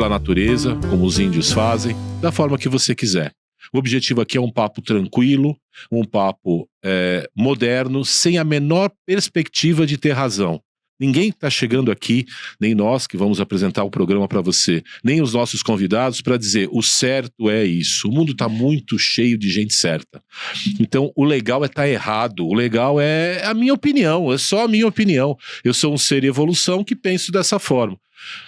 pela natureza, como os índios fazem, da forma que você quiser. O objetivo aqui é um papo tranquilo, um papo moderno, sem a menor perspectiva de ter razão. Ninguém está chegando aqui, nem nós que vamos apresentar o programa para você, nem os nossos convidados para dizer o certo é isso. O mundo está muito cheio de gente certa. Então o legal é estar errado, o legal é a minha opinião, é só a minha opinião. Eu sou um ser em evolução que penso dessa forma.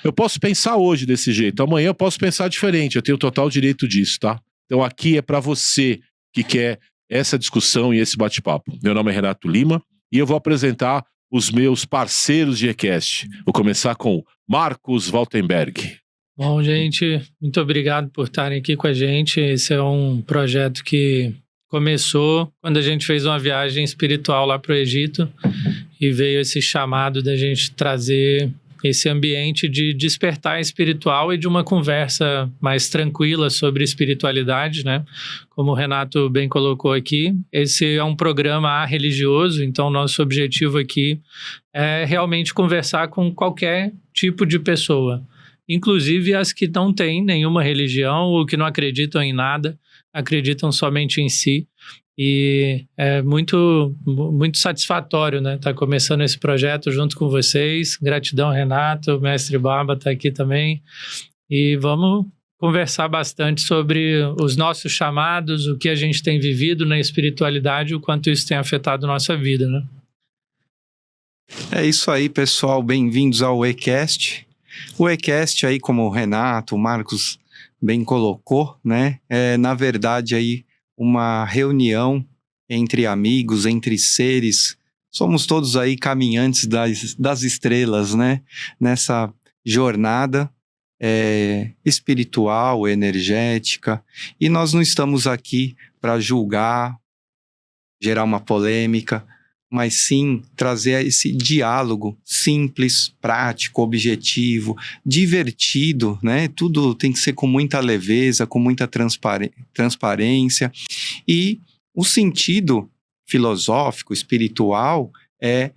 Eu posso pensar hoje desse jeito, amanhã eu posso pensar diferente, eu tenho total direito disso, tá? Então aqui é para você que quer essa discussão e esse bate-papo. Meu nome é Renato Lima e eu vou apresentar os meus parceiros de eCast. Vou começar com Marcos Waltenberg. Bom, gente, muito obrigado por estarem aqui com a gente. Esse é um projeto que começou quando a gente fez uma viagem espiritual lá para o Egito e veio esse chamado da gente trazer esse ambiente de despertar espiritual e de uma conversa mais tranquila sobre espiritualidade, né? Como o Renato bem colocou aqui, esse é um programa religioso, então nosso objetivo aqui é realmente conversar com qualquer tipo de pessoa, inclusive as que não têm nenhuma religião ou que não acreditam em nada, acreditam somente em si. E é muito, muito satisfatório, né? Tá começando esse projeto junto com vocês. Gratidão, Renato, o mestre Barba tá aqui também. E vamos conversar bastante sobre os nossos chamados, o que a gente tem vivido na espiritualidade e o quanto isso tem afetado a nossa vida, né? É isso aí, pessoal. Bem-vindos ao eCast. O eCast aí, como o Renato, o Marcos bem colocou, né? É, na verdade, aí uma reunião entre amigos, entre seres. Somos todos aí caminhantes das estrelas, né? Nessa jornada espiritual, energética. E nós não estamos aqui para julgar, gerar uma polêmica, mas sim trazer esse diálogo simples, prático, objetivo, divertido, né? Tudo tem que ser com muita leveza, com muita transparência. E o sentido filosófico, espiritual, é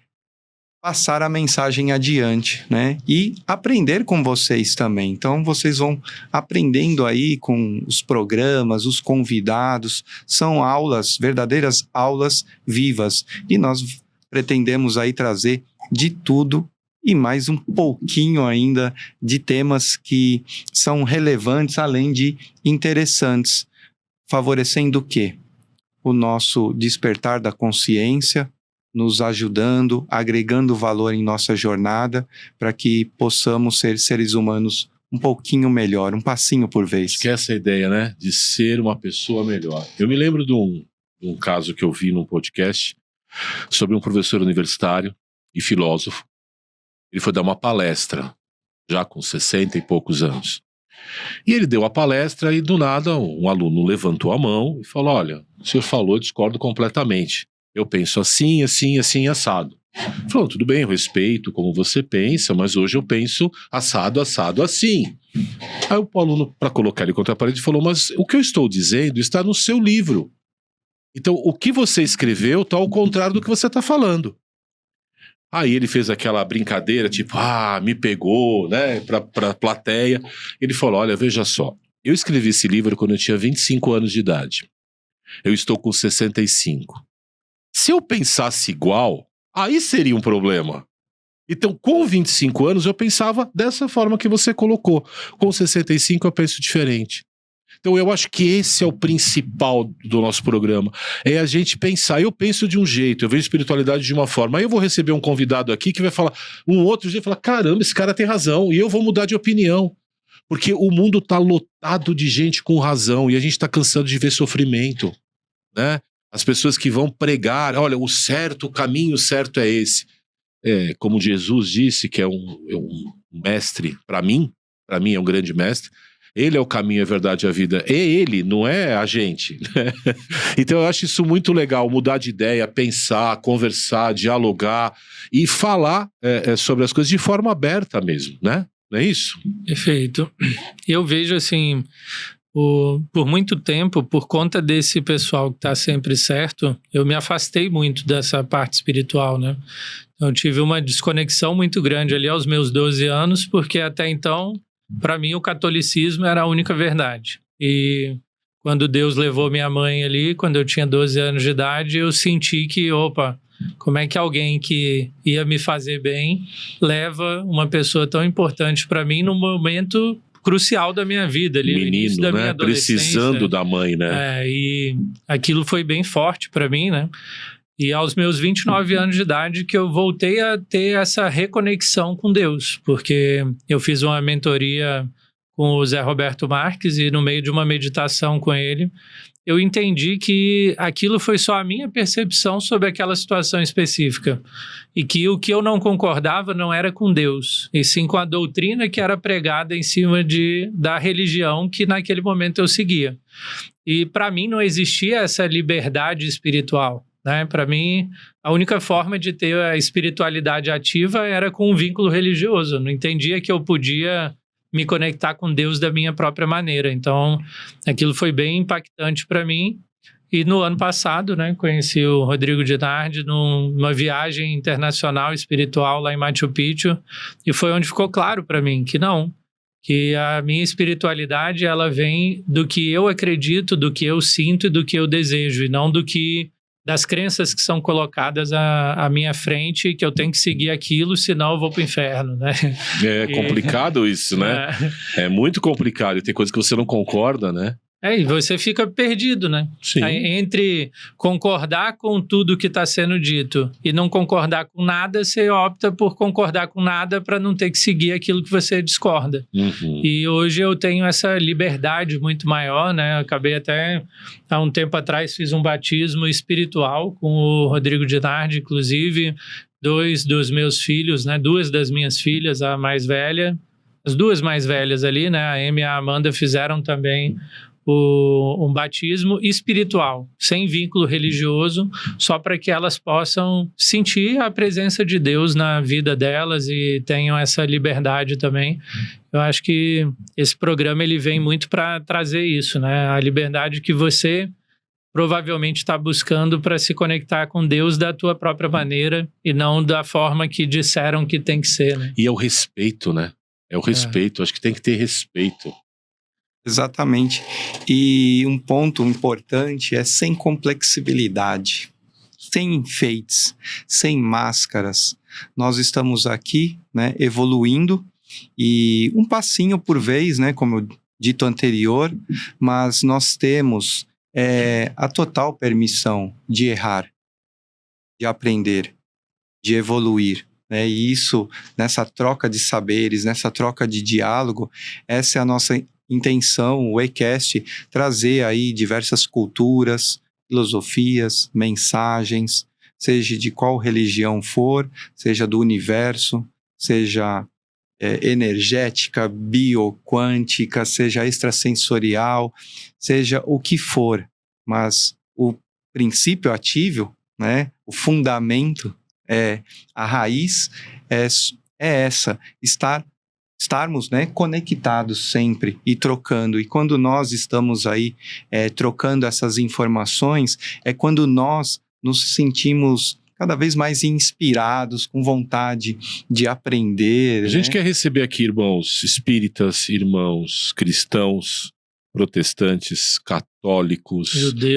passar a mensagem adiante, né? E aprender com vocês também. Então, vocês vão aprendendo aí com os programas, os convidados. São aulas, verdadeiras aulas vivas. E nós pretendemos aí trazer de tudo e mais um pouquinho ainda de temas que são relevantes, além de interessantes. Favorecendo o quê? O nosso despertar da consciência, nos ajudando, agregando valor em nossa jornada, para que possamos ser seres humanos um pouquinho melhor, um passinho por vez. Esquece a ideia, né? De ser uma pessoa melhor. Eu me lembro de um caso que eu vi num podcast sobre um professor universitário e filósofo. Ele foi dar uma palestra, já com 60 e poucos anos. E ele deu a palestra e do nada um aluno levantou a mão e falou: olha, o senhor falou, eu discordo completamente. Eu penso assim, assim, assim, assado. Falou, tudo bem, eu respeito como você pensa, mas hoje eu penso assado, assado, assim. Aí o aluno, para colocar ele contra a parede, falou, mas o que eu estou dizendo está no seu livro. Então, o que você escreveu está ao contrário do que você está falando. Aí ele fez aquela brincadeira, tipo, me pegou, né, pra plateia. Ele falou, olha, veja só, eu escrevi esse livro quando eu tinha 25 anos de idade. Eu estou com 65. Se eu pensasse igual, aí seria um problema. Então, com 25 anos, eu pensava dessa forma que você colocou. Com 65, eu penso diferente. Então, eu acho que esse é o principal do nosso programa. É a gente pensar. Eu penso de um jeito, eu vejo espiritualidade de uma forma. Aí eu vou receber um convidado aqui que vai falar um outro jeito, falar, caramba, esse cara tem razão. E eu vou mudar de opinião. Porque o mundo está lotado de gente com razão e a gente está cansado de ver sofrimento, né? As pessoas que vão pregar, olha, o caminho certo é esse. Como Jesus disse, que é um mestre, para mim é um grande mestre, ele é o caminho, a verdade e a vida. É ele, não é a gente. Né? Então eu acho isso muito legal, mudar de ideia, pensar, conversar, dialogar e falar sobre as coisas de forma aberta mesmo, né? Não é isso? Perfeito. Eu vejo assim... Por muito tempo, por conta desse pessoal que está sempre certo, eu me afastei muito dessa parte espiritual, né? Eu tive uma desconexão muito grande ali aos meus 12 anos, porque até então para mim o catolicismo era a única verdade. E quando Deus levou minha mãe ali, quando eu tinha 12 anos de idade, eu senti que, como é que alguém que ia me fazer bem leva uma pessoa tão importante para mim num momento crucial da minha vida ali, no início da minha adolescência. Precisando da mãe, né? E aquilo foi bem forte para mim, né? E aos meus 29 anos de idade que eu voltei a ter essa reconexão com Deus, porque eu fiz uma mentoria com o Zé Roberto Marques e no meio de uma meditação com ele, eu entendi que aquilo foi só a minha percepção sobre aquela situação específica e que o que eu não concordava não era com Deus, e sim com a doutrina que era pregada em cima da religião que naquele momento eu seguia. E para mim não existia essa liberdade espiritual, né? Para mim, a única forma de ter a espiritualidade ativa era com um vínculo religioso. Eu não entendia que eu podia me conectar com Deus da minha própria maneira. Então, aquilo foi bem impactante para mim. E no ano passado, né, conheci o Rodrigo Dinardi numa viagem internacional espiritual lá em Machu Picchu, e foi onde ficou claro para mim que a minha espiritualidade ela vem do que eu acredito, do que eu sinto e do que eu desejo, e não das crenças que são colocadas à minha frente, que eu tenho que seguir aquilo, senão eu vou para o inferno, né? É complicado isso, né? É muito complicado. E tem coisas que você não concorda, né? E você fica perdido, né? Sim. Entre concordar com tudo que está sendo dito e não concordar com nada, você opta por concordar com nada para não ter que seguir aquilo que você discorda. Uhum. E hoje eu tenho essa liberdade muito maior, né? Eu acabei até, há um tempo atrás, fiz um batismo espiritual com o Rodrigo Dinardi, inclusive, 2 dos meus filhos, né? 2 das minhas filhas, a mais velha, as 2 mais velhas ali, né? A Amy e a Amanda fizeram também um batismo espiritual, sem vínculo religioso, só para que elas possam sentir a presença de Deus na vida delas e tenham essa liberdade também. Eu acho que esse programa ele vem muito para trazer isso, né? A liberdade que você provavelmente está buscando para se conectar com Deus da tua própria maneira e não da forma que disseram que tem que ser, né? E é o respeito, né? É o respeito, acho que tem que ter respeito. Exatamente. E um ponto importante é sem complexibilidade, sem enfeites, sem máscaras. Nós estamos aqui, né, evoluindo e um passinho por vez, né, como eu dito anterior, mas nós temos a total permissão de errar, de aprender, de evoluir. E isso, nessa troca de saberes, nessa troca de diálogo, essa é a nossa intenção, o eCast, trazer aí diversas culturas, filosofias, mensagens, seja de qual religião for, seja do universo, seja energética, bioquântica, seja extrasensorial, seja o que for, mas o princípio ativo, né, o fundamento, a raiz é essa, estarmos, né, conectados sempre e trocando. E quando nós estamos aí trocando essas informações, é quando nós nos sentimos cada vez mais inspirados, com vontade de aprender. A gente quer receber aqui irmãos espíritas, irmãos cristãos, protestantes, católicos,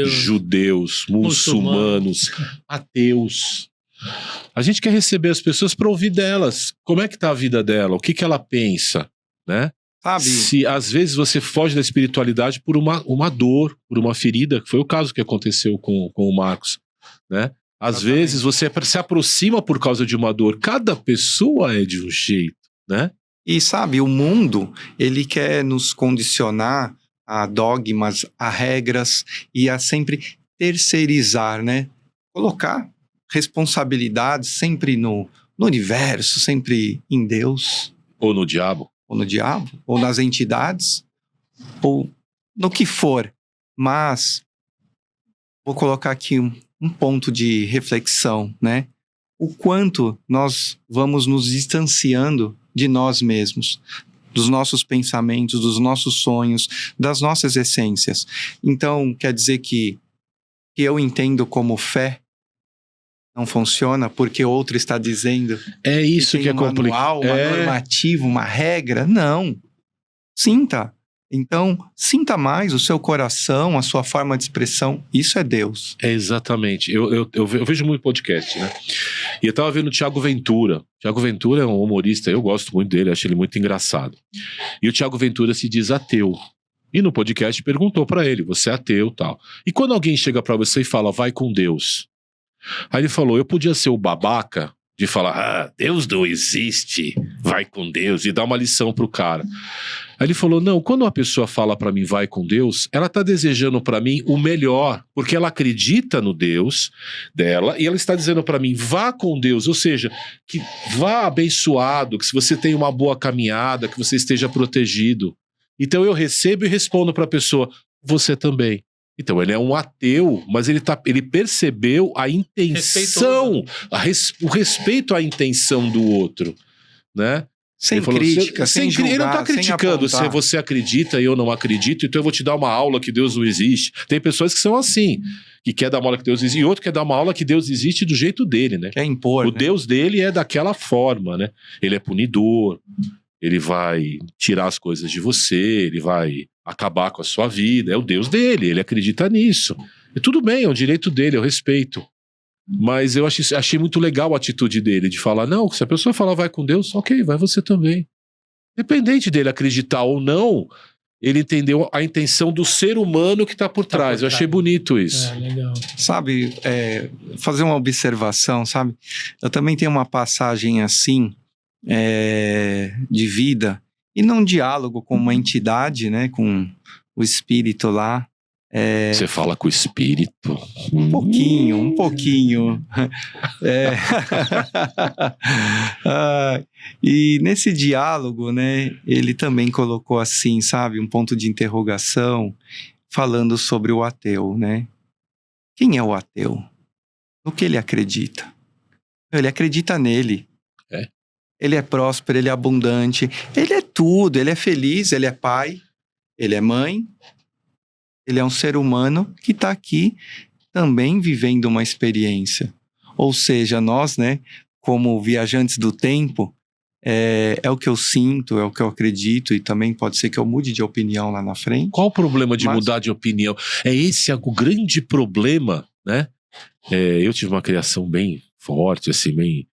judeus, muçulmanos, ateus. A gente quer receber as pessoas para ouvir delas. Como é que tá a vida dela? O que ela pensa, né? Sabe? Se às vezes você foge da espiritualidade por uma dor, por uma ferida, que foi o caso que aconteceu com o Marcos, né? Às vezes você se aproxima por causa de uma dor. Cada pessoa é de um jeito, né? E sabe, o mundo, ele quer nos condicionar a dogmas, a regras e a sempre terceirizar, né? Colocar responsabilidade sempre no universo, sempre em Deus. Ou no diabo. Ou no diabo, ou nas entidades, ou no que for. Mas vou colocar aqui um ponto de reflexão, né? O quanto nós vamos nos distanciando de nós mesmos, dos nossos pensamentos, dos nossos sonhos, das nossas essências. Então, quer dizer que eu entendo como fé não funciona porque outro está dizendo isso que é complicado. Uma normativa, uma regra? Não. Sinta. Então, sinta mais o seu coração, a sua forma de expressão. Isso é Deus. É exatamente. Eu vejo muito podcast, né? E eu tava vendo o Thiago Ventura. Thiago Ventura é um humorista, eu gosto muito dele, acho ele muito engraçado. E o Thiago Ventura se diz ateu. E no podcast perguntou pra ele, você é ateu e tal. E quando alguém chega pra você e fala, vai com Deus. Aí ele falou, eu podia ser o babaca de falar, Deus não existe, vai com Deus, e dar uma lição pro cara. Aí ele falou, não, quando uma pessoa fala pra mim, vai com Deus, ela tá desejando pra mim o melhor, porque ela acredita no Deus dela, e ela está dizendo pra mim, vá com Deus, ou seja, que vá abençoado, que se você tem uma boa caminhada, que você esteja protegido. Então eu recebo e respondo pra pessoa, você também. Então ele é um ateu, mas ele percebeu a intenção, o respeito à intenção do outro, né? Sem Ele falou, crítica, sem julgar, ele não está criticando sem se apontar. você acredita e eu não acredito, então eu vou te dar uma aula que Deus não existe. Tem pessoas que são assim, que quer dar uma aula que Deus existe, e outro quer dar uma aula que Deus existe do jeito dele, né? Quer impor, O né? Deus dele é daquela forma, né? Ele é punidor, ele vai tirar as coisas de você, ele vai acabar com a sua vida, é o Deus dele, ele acredita nisso. E tudo bem, é o direito dele, eu respeito. Mas eu achei muito legal a atitude dele, de falar, não, se a pessoa falar vai com Deus, ok, vai você também. Independente dele acreditar ou não, ele entendeu a intenção do ser humano que está por trás. Eu achei bonito isso. Legal. Sabe, fazer uma observação, sabe? Eu também tenho uma passagem assim, de vida, e num diálogo com uma entidade, né, com o espírito lá. Você fala com o espírito? Um pouquinho. E nesse diálogo, né, ele também colocou assim, sabe, um ponto de interrogação, falando sobre o ateu, né? Quem é o ateu? No que ele acredita? Ele acredita nele. Ele é próspero, ele é abundante, ele é tudo, ele é feliz, ele é pai, ele é mãe. Ele é um ser humano que está aqui também vivendo uma experiência. Ou seja, nós, né, como viajantes do tempo, é o que eu sinto, é o que eu acredito, e também pode ser que eu mude de opinião lá na frente. Qual o problema de mudar de opinião? Esse o grande problema, né? Eu tive uma criação bem forte, assim, bem...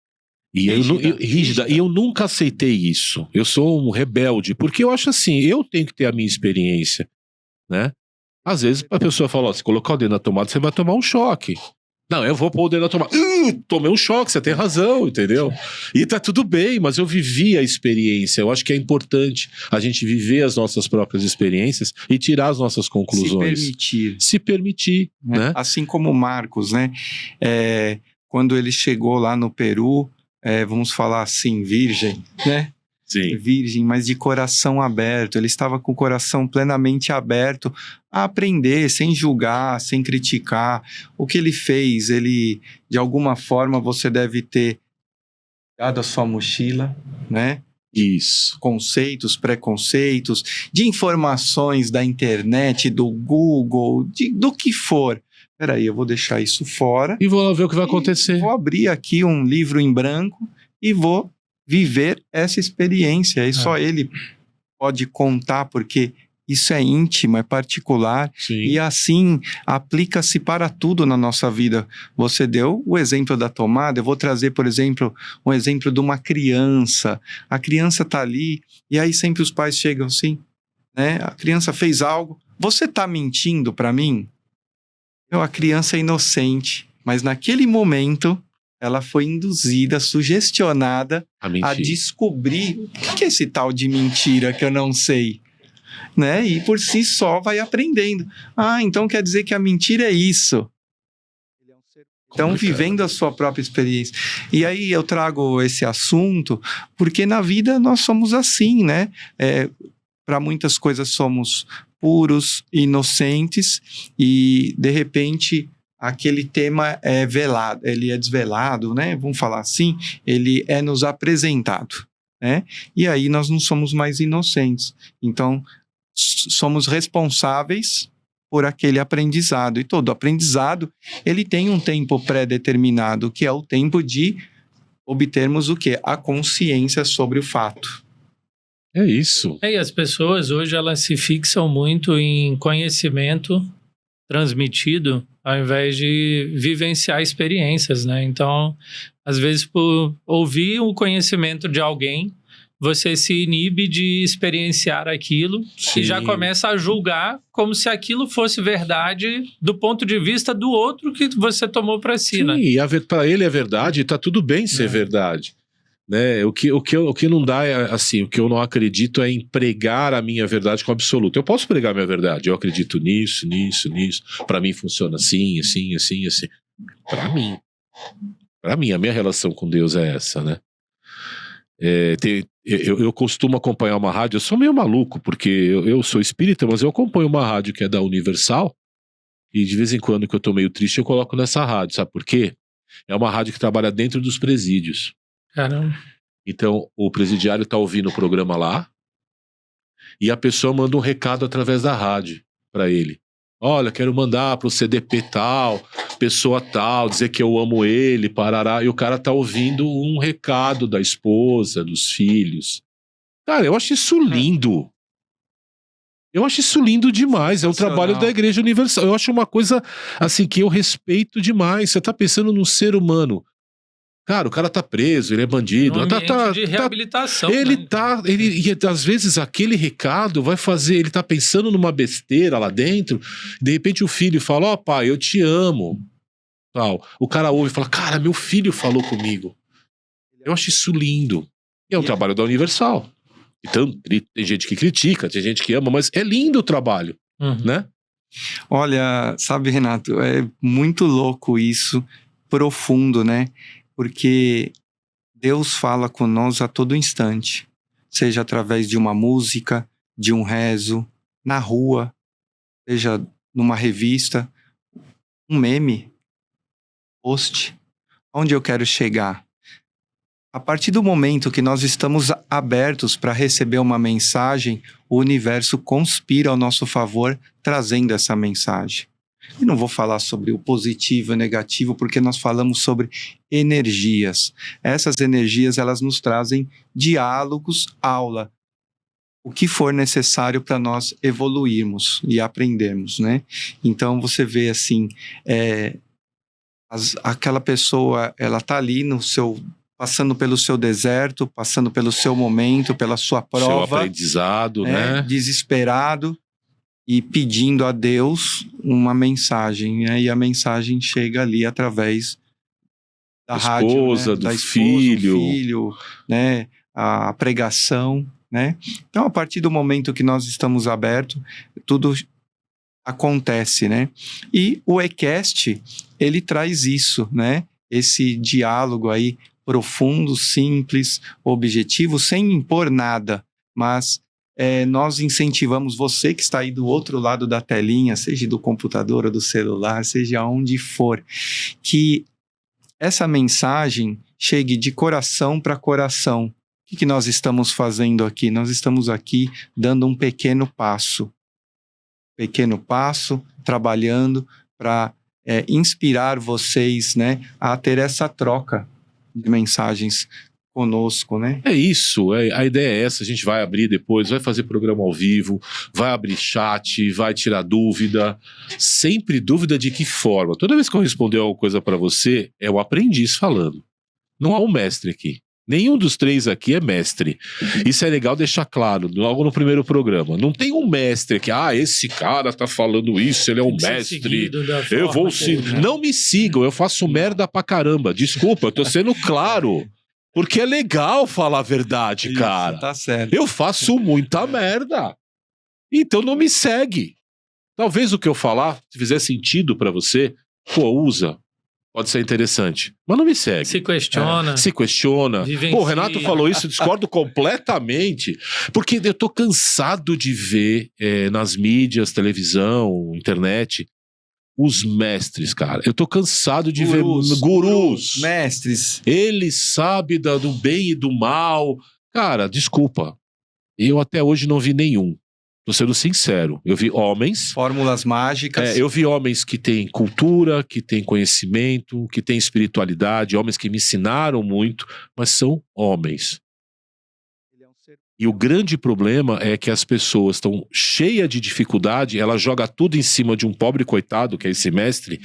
rígida. E eu nunca aceitei isso. Eu sou um rebelde, porque eu acho assim, eu tenho que ter a minha experiência, né? Às vezes a pessoa fala, se colocar o dedo na tomada, você vai tomar um choque. Não, eu vou pôr o dedo na tomada. Tomei um choque, você tem razão, entendeu? E tá tudo bem, mas eu vivi a experiência. Eu acho que é importante a gente viver as nossas próprias experiências e tirar as nossas conclusões. Se permitir, né? Assim como o Marcos, né? Quando ele chegou lá no Peru, vamos falar assim, virgem, né? Sim. Virgem, mas de coração aberto. Ele estava com o coração plenamente aberto a aprender, sem julgar, sem criticar. O que ele fez, ele, de alguma forma, você deve ter dado a sua mochila, né? Isso. Conceitos, preconceitos, de informações da internet, do Google, do que for. Peraí, eu vou deixar isso fora. E vou ver o que vai acontecer. Vou abrir aqui um livro em branco e vou viver essa experiência. E só ele pode contar, porque isso é íntimo, é particular. Sim. E assim aplica-se para tudo na nossa vida. Você deu o exemplo da tomada, eu vou trazer, por exemplo, um exemplo de uma criança. A criança está ali, e aí sempre os pais chegam assim, né? A criança fez algo, você está mentindo para mim? A criança é inocente, mas naquele momento ela foi induzida, sugestionada a descobrir o que é esse tal de mentira que eu não sei, né? E por si só vai aprendendo. Então quer dizer que a mentira é isso. Então, vivendo a sua própria experiência. E aí eu trago esse assunto porque na vida nós somos assim, né? Para muitas coisas somos puros, inocentes, e de repente aquele tema é velado, ele é desvelado, né? Vamos falar assim, ele é nos apresentado, né? E aí nós não somos mais inocentes. Então, somos responsáveis por aquele aprendizado. E todo aprendizado, ele tem um tempo pré-determinado, que é o tempo de obtermos o quê? A consciência sobre o fato. É isso. E as pessoas hoje elas se fixam muito em conhecimento transmitido ao invés de vivenciar experiências, né? Então, às vezes, por ouvir o conhecimento de alguém, você se inibe de experienciar aquilo Sim. e já começa a julgar como se aquilo fosse verdade do ponto de vista do outro que você tomou para si, Sim, né? e para ele é verdade, e tá tudo bem ser verdade. Né? O que não dá é assim, o que eu não acredito é em pregar a minha verdade com absoluto. Eu posso pregar a minha verdade, eu acredito nisso, para mim funciona assim. Para mim, a minha relação com Deus é essa, né? Eu costumo acompanhar uma rádio, eu sou meio maluco, porque eu sou espírita, mas eu acompanho uma rádio que é da Universal, e de vez em quando que eu tô meio triste, eu coloco nessa rádio, sabe por quê? É uma rádio que trabalha dentro dos presídios. Caramba. Então, o presidiário tá ouvindo o programa lá, e a pessoa manda um recado através da rádio para ele. Olha, quero mandar pro CDP tal, pessoa tal, dizer que eu amo ele, parará. E o cara tá ouvindo um recado da esposa, dos filhos. Cara, eu acho isso lindo. Eu acho isso lindo demais. É um trabalho da Igreja Universal. Eu acho uma coisa, assim, que eu respeito demais. Você tá pensando num ser humano. Cara, o cara tá preso, ele é bandido. Um ambiente de reabilitação. Ele né? e às vezes aquele recado vai fazer, ele tá pensando numa besteira lá dentro, de repente o filho fala, ó, pai, eu te amo. Tal. O cara ouve e fala, cara, meu filho falou comigo. Eu acho isso lindo. E é um trabalho da Universal. Então, tem gente que critica, tem gente que ama, mas é lindo o trabalho, né? Olha, sabe, Renato, é muito louco isso, profundo, né? Porque Deus fala com nós a todo instante, seja através de uma música, de um rezo, na rua, seja numa revista, um meme, post. Onde eu quero chegar? A partir do momento que nós estamos abertos para receber uma mensagem, o universo conspira ao nosso favor, trazendo essa mensagem. E não vou falar sobre o positivo e o negativo, porque nós falamos sobre energias. Essas energias, elas nos trazem diálogos, aula, o que for necessário para nós evoluirmos e aprendermos, né? Então, você vê assim, aquela pessoa, ela tá ali no seu... passando pelo seu deserto, passando pelo seu momento, pela sua prova. Seu aprendizado, né? Desesperado e pedindo a Deus uma mensagem. Né? E a mensagem chega ali através da esposa, rádio, né? do da esposa, filho. do filho, né? A pregação, né? Então, a partir do momento que nós estamos abertos, tudo acontece, né? E o eCast, ele traz isso, né? Esse diálogo aí profundo, simples, objetivo, sem impor nada, mas nós incentivamos você que está aí do outro lado da telinha, seja do computador ou do celular, seja onde for, que essa mensagem chegue de coração para coração. O que nós estamos fazendo aqui? Nós estamos aqui dando um pequeno passo, trabalhando para inspirar vocês, né, a ter essa troca de mensagens conosco, né? É isso, a ideia é essa, a gente vai abrir depois, vai fazer programa ao vivo, vai abrir chat, vai tirar dúvida, sempre dúvida de que forma. Toda vez que eu responder alguma coisa para você, é o aprendiz falando. Não há um mestre aqui. Nenhum dos três aqui é mestre. Isso é legal deixar claro, logo no primeiro programa. Não tem um mestre que, esse cara tá falando isso, ele é um mestre. Eu vou Não me sigam, eu faço merda pra caramba. Desculpa, eu tô sendo claro. Porque é legal falar a verdade, cara. Isso, tá certo. Eu faço muita merda. Então não me segue. Talvez o que eu falar, se fizer sentido pra você, usa. Pode ser interessante. Mas não me segue. Se questiona. Se questiona. Vivencia. Pô, o Renato falou isso, eu discordo completamente. Porque eu tô cansado de ver nas mídias, televisão, internet, os mestres, cara. Eu tô cansado de ver gurus. Mestres. Ele sabe do bem e do mal. Cara, desculpa. Eu até hoje não vi nenhum. Tô sendo sincero. Eu vi homens... Fórmulas mágicas. Eu vi homens que têm cultura, que têm conhecimento, que têm espiritualidade, homens que me ensinaram muito, mas são homens. E o grande problema é que as pessoas estão cheias de dificuldade, ela joga tudo em cima de um pobre coitado, que é esse mestre,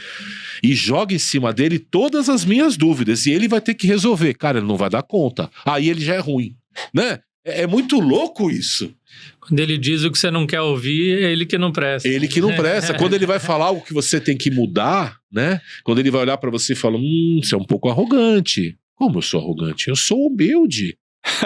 e joga em cima dele todas as minhas dúvidas, e ele vai ter que resolver. Cara, ele não vai dar conta. Aí ele já é ruim, né? É muito louco isso. Quando ele diz o que você não quer ouvir, é ele que não presta. Ele que não presta. Quando ele vai falar algo que você tem que mudar, né? Quando ele vai olhar pra você e falar, você é um pouco arrogante. Como eu sou arrogante? Eu sou humilde.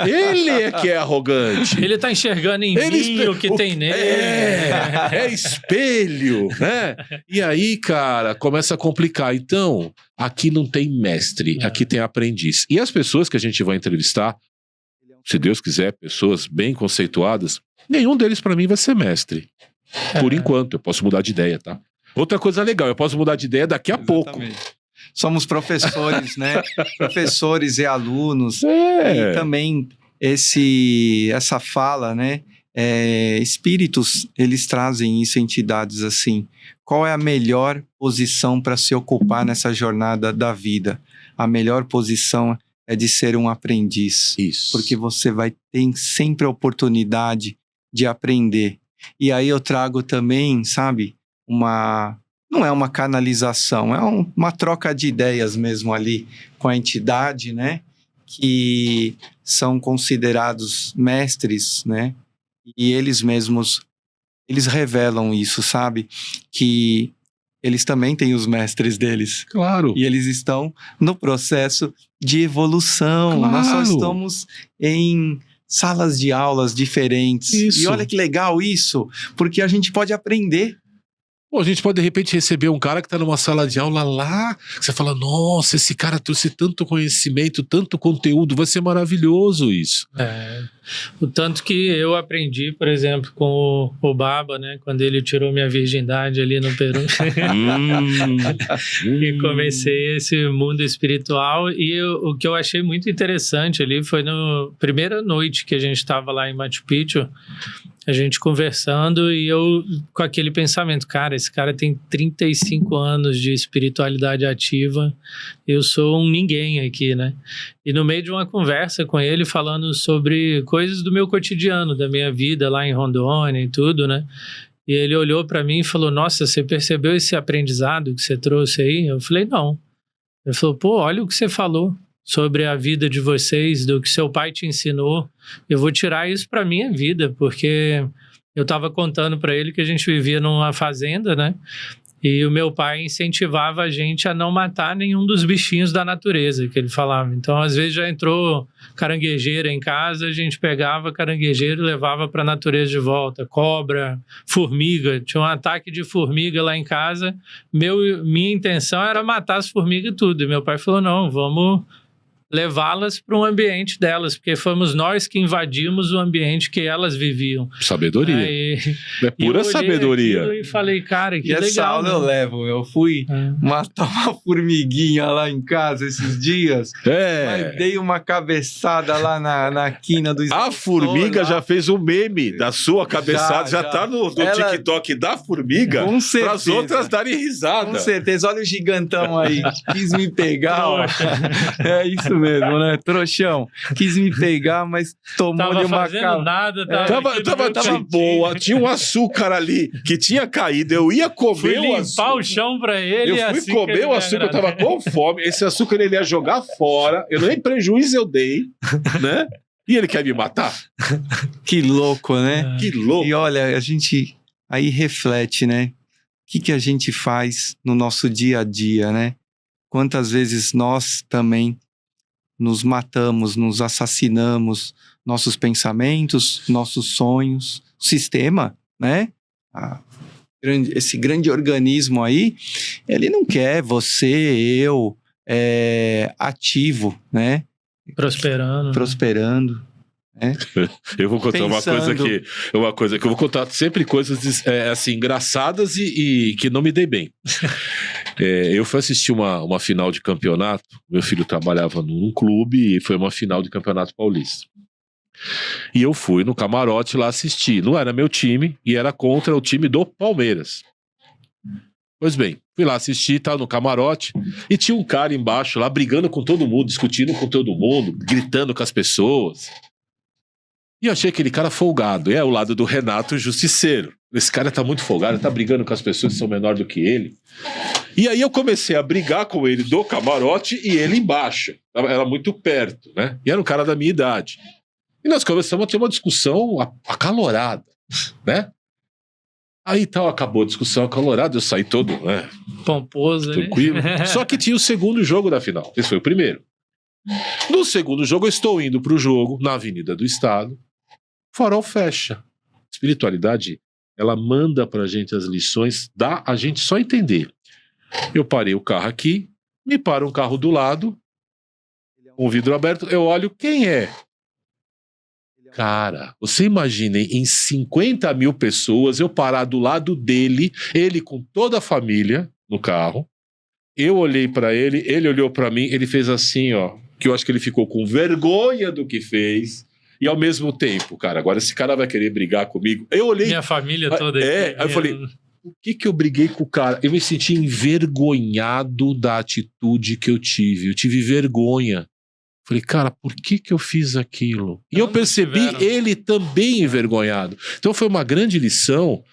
Ele é que é arrogante. Ele tá enxergando em mim o que tem nele. É espelho, né? E aí, cara, começa a complicar. Então, aqui não tem mestre, aqui tem aprendiz. E as pessoas que a gente vai entrevistar, se Deus quiser, pessoas bem conceituadas, nenhum deles pra mim vai ser mestre. Por enquanto, eu posso mudar de ideia, tá? Outra coisa legal, eu posso mudar de ideia daqui a pouco. Somos professores, né? Professores e alunos. E também essa fala, né? Espíritos, eles trazem isso, entidades assim. Qual é a melhor posição para se ocupar nessa jornada da vida? A melhor posição é de ser um aprendiz. Isso. Porque você vai ter sempre a oportunidade de aprender. E aí eu trago também, sabe, não é uma canalização, é uma troca de ideias mesmo ali com a entidade, né? Que são considerados mestres, né? E eles mesmos, eles revelam isso, sabe? Que eles também têm os mestres deles. Claro. E eles estão no processo de evolução. Claro. Nós só estamos em salas de aulas diferentes. Isso. E olha que legal isso, porque a gente pode aprender. Pô, a gente pode de repente receber um cara que tá numa sala de aula lá, que você fala, nossa, esse cara trouxe tanto conhecimento, tanto conteúdo, vai ser maravilhoso isso. O tanto que eu aprendi, por exemplo, com o Baba, né, quando ele tirou minha virgindade ali no Peru. E comecei esse mundo espiritual, e o que eu achei muito interessante ali foi na primeira noite que a gente estava lá em Machu Picchu, a gente conversando e eu com aquele pensamento, cara, esse cara tem 35 anos de espiritualidade ativa, eu sou um ninguém aqui, né? E no meio de uma conversa com ele, falando sobre coisas do meu cotidiano, da minha vida lá em Rondônia e tudo, né? E ele olhou para mim e falou, nossa, você percebeu esse aprendizado que você trouxe aí? Eu falei, não. Ele falou, pô, olha o que você falou sobre a vida de vocês, do que seu pai te ensinou. Eu vou tirar isso para minha vida, porque eu estava contando para ele que a gente vivia numa fazenda, né? E o meu pai incentivava a gente a não matar nenhum dos bichinhos da natureza, que ele falava. Então, às vezes já entrou caranguejeira em casa, a gente pegava caranguejeiro e levava para a natureza de volta. Cobra, formiga. Tinha um ataque de formiga lá em casa. Minha intenção era matar as formigas e tudo. E meu pai falou, não, vamos levá-las para um ambiente delas, porque fomos nós que invadimos o ambiente que elas viviam. Sabedoria. É pura sabedoria. E falei, cara, que e legal. Essa aula eu levo. Eu fui matar uma formiguinha lá em casa esses dias. Mas dei uma cabeçada lá na quina do A formiga já fez um meme da sua cabeçada. Já tá no Ela... TikTok da formiga. Com certeza. Para as outras darem risada. Com certeza. Olha o gigantão aí. Quis me pegar. Ó. É isso mesmo, né? Trouxão. Quis me pegar, mas tomou-lhe uma fazendo nada. Tava de boa. Tinha um açúcar ali que tinha caído. Eu ia comer o açúcar. Limpar o chão pra ele. Eu fui comer o açúcar, eu tava com fome. Esse açúcar ele ia jogar fora. Eu nem prejuízo eu dei, né? E ele quer me matar? Que louco, né? Que louco. E olha, a gente aí reflete, né? O que a gente faz no nosso dia a dia, né? Quantas vezes nós também nos matamos, nos assassinamos, nossos pensamentos, nossos sonhos, o sistema, né? Esse grande organismo aí, ele não quer você, eu, ativo, né? Prosperando. Né? Eu vou contar uma coisa que eu vou contar sempre coisas assim, engraçadas e que não me dei bem. Eu fui assistir uma final de campeonato. Meu filho trabalhava num clube e foi uma final de campeonato paulista. E eu fui no camarote lá assistir. Não era meu time e era contra o time do Palmeiras. Pois bem, fui lá assistir, tava no camarote e tinha um cara embaixo lá brigando com todo mundo, discutindo com todo mundo, gritando com as pessoas. E eu achei aquele cara folgado. É o lado do Renato Justiceiro. Esse cara tá muito folgado, ele tá brigando com as pessoas que são menores do que ele. E aí eu comecei a brigar com ele do camarote e ele embaixo. Era muito perto, né? E era um cara da minha idade. E nós começamos a ter uma discussão acalorada, né? Aí tal, acabou a discussão acalorada, eu saí todo, né, pomposo, tranquilo. Só que tinha o segundo jogo da final. Esse foi o primeiro. No segundo jogo, eu estou indo pro jogo, na Avenida do Estado. Farol fecha. Espiritualidade, ela manda pra gente as lições, dá a gente só entender. Eu parei o carro aqui, me para um carro do lado, com o vidro aberto, eu olho, quem é? Cara, você imagine em 50 mil pessoas, eu parar do lado dele, ele com toda a família no carro, eu olhei pra ele, ele olhou pra mim, ele fez assim, ó, que eu acho que ele ficou com vergonha do que fez, e ao mesmo tempo, cara, agora esse cara vai querer brigar comigo. Eu olhei... Minha família toda aqui. Aí eu falei, por que eu briguei com o cara? Eu me senti envergonhado da atitude que eu tive vergonha. Falei, cara, por que eu fiz aquilo? E eu percebi ele também envergonhado. Então foi uma grande lição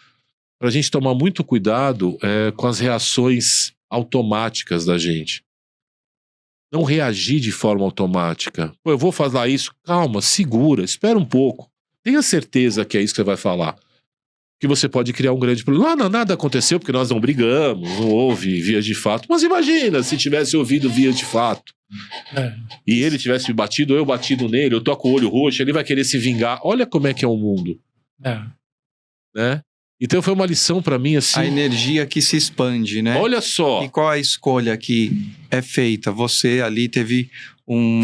para a gente tomar muito cuidado com as reações automáticas da gente. Não reagir de forma automática. Pô, eu vou falar isso. Calma, segura, espera um pouco. Tenha certeza que é isso que você vai falar. Que você pode criar um grande problema. Lá nada aconteceu porque nós não brigamos, não houve vias de fato. Mas imagina se tivesse ouvido vias de fato. E ele tivesse me batido, ou eu batido nele, eu tô com o olho roxo, ele vai querer se vingar. Olha como é que é o mundo. Né? Então foi uma lição pra mim assim. A energia que se expande, né? Olha só. E qual a escolha que é feita? Você ali teve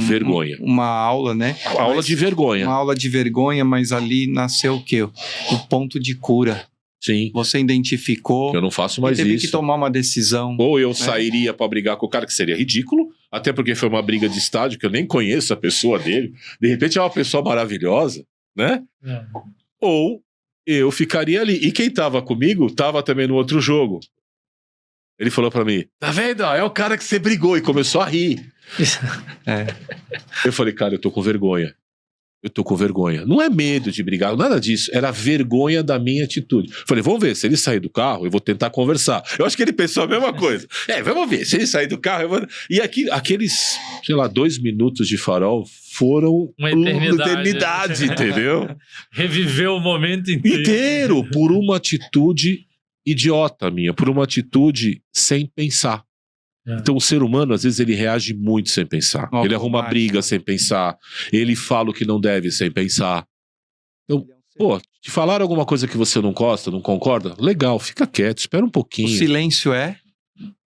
vergonha. Uma aula, né? Uma aula de vergonha. Uma aula de vergonha, mas ali nasceu o quê? O ponto de cura. Sim. Você identificou. Eu não faço mais teve isso. Que tomar uma decisão. Ou eu sairia pra brigar com o cara, que seria ridículo, até porque foi uma briga de estádio, que eu nem conheço a pessoa dele. De repente é uma pessoa maravilhosa, né? Ou eu ficaria ali. E quem tava comigo, tava também no outro jogo. Ele falou pra mim, tá vendo? É o cara que você brigou. E começou a rir. Eu falei, cara, eu tô com vergonha. Eu tô com vergonha. Não é medo de brigar, nada disso. Era vergonha da minha atitude. Falei, vamos ver, se ele sair do carro, eu vou tentar conversar. Eu acho que ele pensou a mesma coisa. Vamos ver, se ele sair do carro, eu vou... E aqueles, sei lá, 2 minutos de farol foram uma eternidade, entendeu? Reviveu o momento inteiro. Por uma atitude idiota minha, por uma atitude sem pensar. Então o ser humano, às vezes, ele reage muito sem pensar. Ele arruma briga sem pensar. Ele fala o que não deve sem pensar. Então, pô, te falaram alguma coisa que você não gosta, não concorda? Legal, fica quieto, espera um pouquinho. O silêncio é?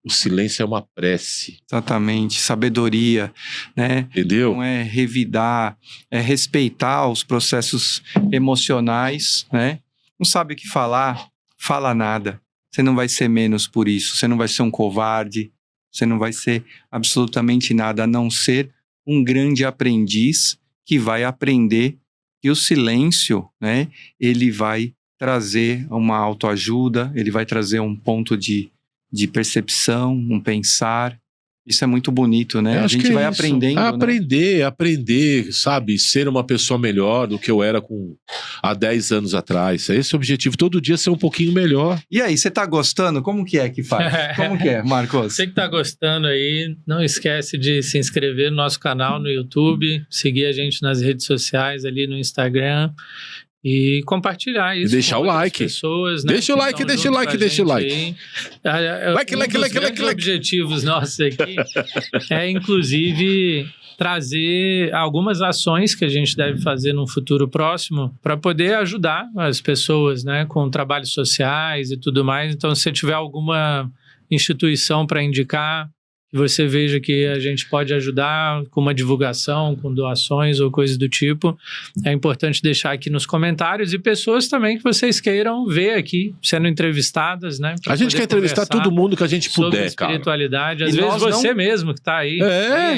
O silêncio é uma prece. Exatamente, sabedoria, né? Entendeu? Não é revidar, é respeitar os processos emocionais, né? Não sabe o que falar, fala nada. Você não vai ser menos por isso, você não vai ser um covarde. Você não vai ser absolutamente nada, a não ser um grande aprendiz que vai aprender que o silêncio, né, ele vai trazer uma autoajuda, ele vai trazer um ponto de percepção, um pensar. Isso é muito bonito, né? A gente vai aprendendo. Aprender, sabe? Ser uma pessoa melhor do que eu era há 10 anos atrás. Esse é o objetivo, todo dia ser um pouquinho melhor. E aí, você tá gostando? Como que é que faz? Como que é, Marcos? Você que tá gostando aí, não esquece de se inscrever no nosso canal no YouTube, seguir a gente nas redes sociais ali no Instagram. E compartilhar isso. E deixar o like. Pessoas, né, deixa o like, deixa o like, deixa o like. Like. Objetivos nossos aqui é, inclusive, trazer algumas ações que a gente deve fazer num futuro próximo para poder ajudar as pessoas, né, com trabalhos sociais e tudo mais. Então, se você tiver alguma instituição para indicar, que você veja que a gente pode ajudar com uma divulgação, com doações ou coisas do tipo, é importante deixar aqui nos comentários, e pessoas também que vocês queiram ver aqui sendo entrevistadas, né? A gente quer entrevistar todo mundo que a gente puder, cara. Espiritualidade. Às vezes você mesmo que está aí.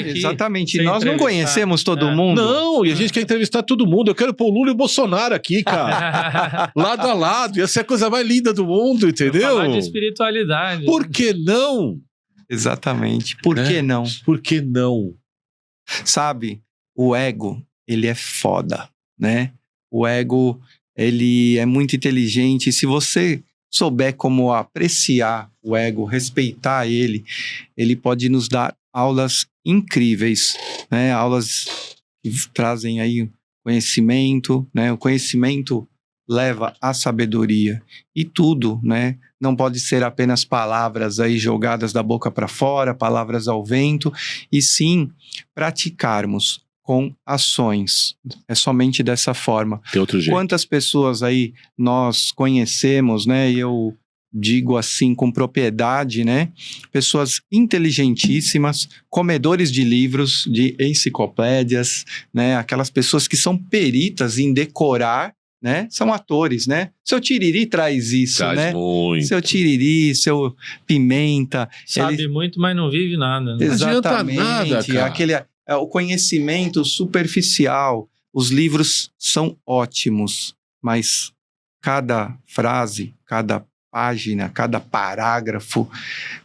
Exatamente. E nós não conhecemos todo mundo. Não, e a gente quer entrevistar todo mundo. Eu quero pôr o Lula e o Bolsonaro aqui, cara. Lado a lado. Ia ser a coisa mais linda do mundo, entendeu? Falar de espiritualidade. Por que não? Exatamente. Por que não? Por que não? Sabe, o ego, ele é foda, né? O ego, ele é muito inteligente. E se você souber como apreciar o ego, respeitar ele, ele pode nos dar aulas incríveis, né? Aulas que trazem aí conhecimento, né? O conhecimento leva à sabedoria. E tudo, né? Não pode ser apenas palavras aí jogadas da boca para fora, palavras ao vento, e sim praticarmos com ações. É somente dessa forma. Tem outro jeito. Quantas pessoas aí nós conhecemos, né? E eu digo assim com propriedade, né? Pessoas inteligentíssimas, comedores de livros, de enciclopédias, né? Aquelas pessoas que são peritas em decorar, né? São atores, né? Seu Tiriri traz isso, Traz né? muito. Seu Tiriri, seu Pimenta. Sabe muito, mas não vive nada. Né? Não adianta Exatamente. nada, cara. O conhecimento superficial. Os livros são ótimos, mas cada frase, cada página, cada parágrafo,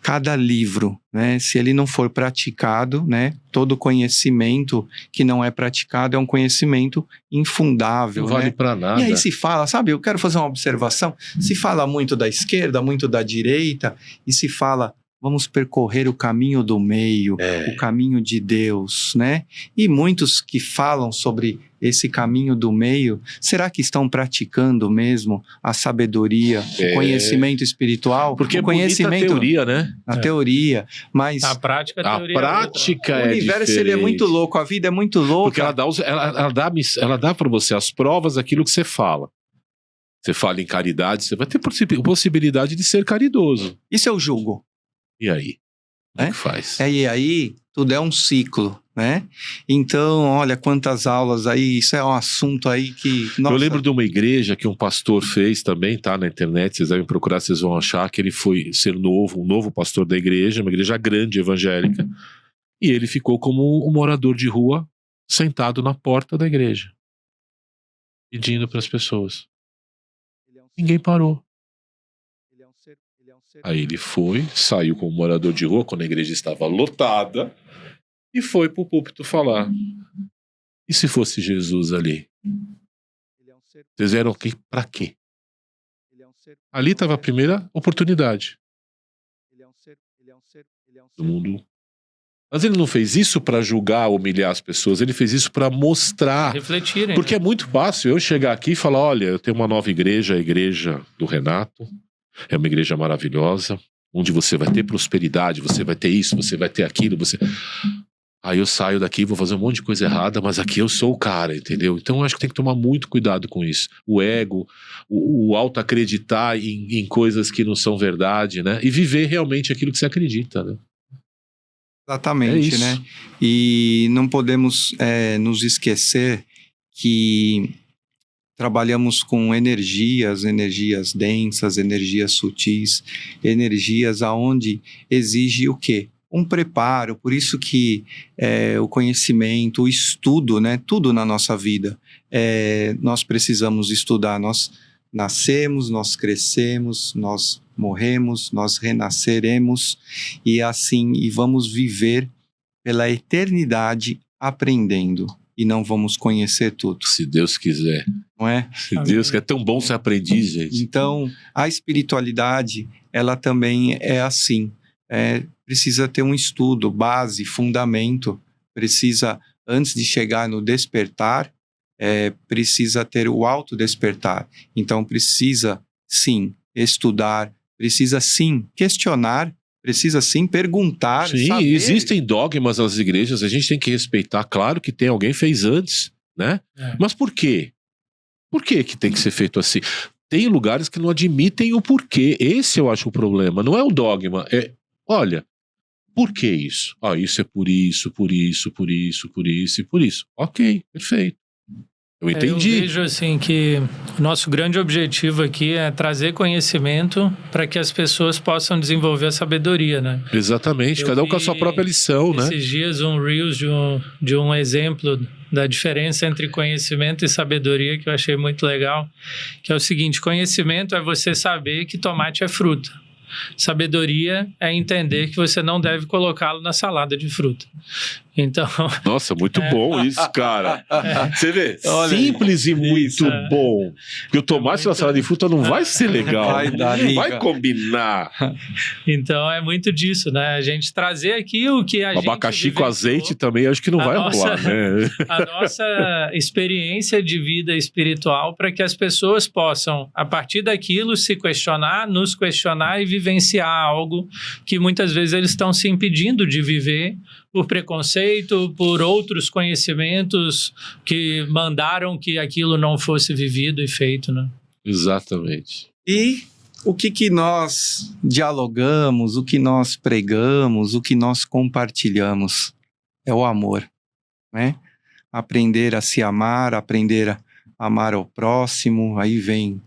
cada livro, né? Se ele não for praticado, né? Todo conhecimento que não é praticado é um conhecimento infundável, Não vale né? pra nada. E aí se fala, sabe, eu quero fazer uma observação, se fala muito da esquerda, muito da direita, e se fala, vamos percorrer o caminho do meio, o caminho de Deus, né? E muitos que falam sobre esse caminho do meio, será que estão praticando mesmo a sabedoria, o conhecimento espiritual? Porque o conhecimento, a teoria, né? a teoria, mas A prática, A teoria prática o é universo ele é diferente. muito louco, a vida é muito louca. Porque ela dá para você as provas daquilo que você fala. Você fala em caridade, você vai ter possibilidade de ser caridoso. Isso eu julgo. E aí? Como é que faz? E aí, tudo é um ciclo, né? Então, olha quantas aulas aí, isso é um assunto aí que... Nossa. Eu lembro de uma igreja que um pastor fez também, tá na internet, vocês devem procurar, vocês vão achar que ele foi ser um novo pastor da igreja, uma igreja grande, evangélica, e ele ficou como um morador de rua, sentado na porta da igreja, pedindo para as pessoas. Ninguém parou. Aí ele foi, saiu como morador de rua, quando a igreja estava lotada, e foi pro púlpito falar. E se fosse Jesus ali? Vocês vieram aqui pra quê? Ali estava a primeira oportunidade do mundo. Mas ele não fez isso para julgar, humilhar as pessoas, ele fez isso para mostrar. Refletirem. Porque é muito fácil eu chegar aqui e falar, olha, eu tenho uma nova igreja, a igreja do Renato, é uma igreja maravilhosa, onde você vai ter prosperidade, você vai ter isso, você vai ter aquilo, você... Aí eu saio daqui, vou fazer um monte de coisa errada, mas aqui eu sou o cara, entendeu? Então eu acho que tem que tomar muito cuidado com isso. O ego, o auto-acreditar em coisas que não são verdade, né? E viver realmente aquilo que você acredita, né? Exatamente, né? E não podemos nos esquecer que trabalhamos com energias densas, energias sutis, energias aonde exige o quê? Um preparo, por isso que o conhecimento, o estudo, né? Tudo na nossa vida, nós precisamos estudar, nós nascemos, nós crescemos, nós morremos, nós renasceremos e assim, e vamos viver pela eternidade aprendendo e não vamos conhecer tudo. Se Deus quiser. Não é? Se Deus quer, é tão bom ser aprendiz, gente. Então, a espiritualidade, ela também é assim. Precisa ter um estudo, base, fundamento. Precisa, antes de chegar no despertar, precisa ter o autodespertar. Então, precisa, sim, estudar, precisa, sim, questionar, precisa, sim, perguntar, sim, saber. Existem dogmas nas igrejas, a gente tem que respeitar. Claro que tem, alguém fez antes, né? Mas por quê? Por que tem que ser feito assim? Tem lugares que não admitem o porquê. Esse eu acho o problema. Não é o dogma, olha, por que isso? Isso é por isso, por isso, por isso, por isso e por isso. Ok, perfeito. Eu entendi. Eu vejo assim que o nosso grande objetivo aqui é trazer conhecimento para que as pessoas possam desenvolver a sabedoria, né? Exatamente, cada um com a sua própria lição, né? Esses dias um Reels de um exemplo da diferença entre conhecimento e sabedoria que eu achei muito legal, que é o seguinte: conhecimento é você saber que tomate é fruta. Sabedoria é entender que você não deve colocá-lo na salada de fruta. Então, Nossa, muito bom isso, cara. Você vê, Olha simples e muito bom. Porque o tomate na salada de fruta não vai ser legal. Vai dar não liga. vai combinar. então é muito disso, né? A gente trazer aqui o que a O gente abacaxi com vivenciou, azeite também acho que não A vai nossa- rolar, né? a nossa experiência de vida espiritual para que as pessoas possam, a partir daquilo, se questionar, nos questionar e vivenciar algo que muitas vezes eles estão se impedindo de viver por preconceito, por outros conhecimentos que mandaram que aquilo não fosse vivido e feito, né? Exatamente. E o que nós dialogamos, o que nós pregamos, o que nós compartilhamos é o amor, né? Aprender a se amar, aprender a amar ao próximo, aí vem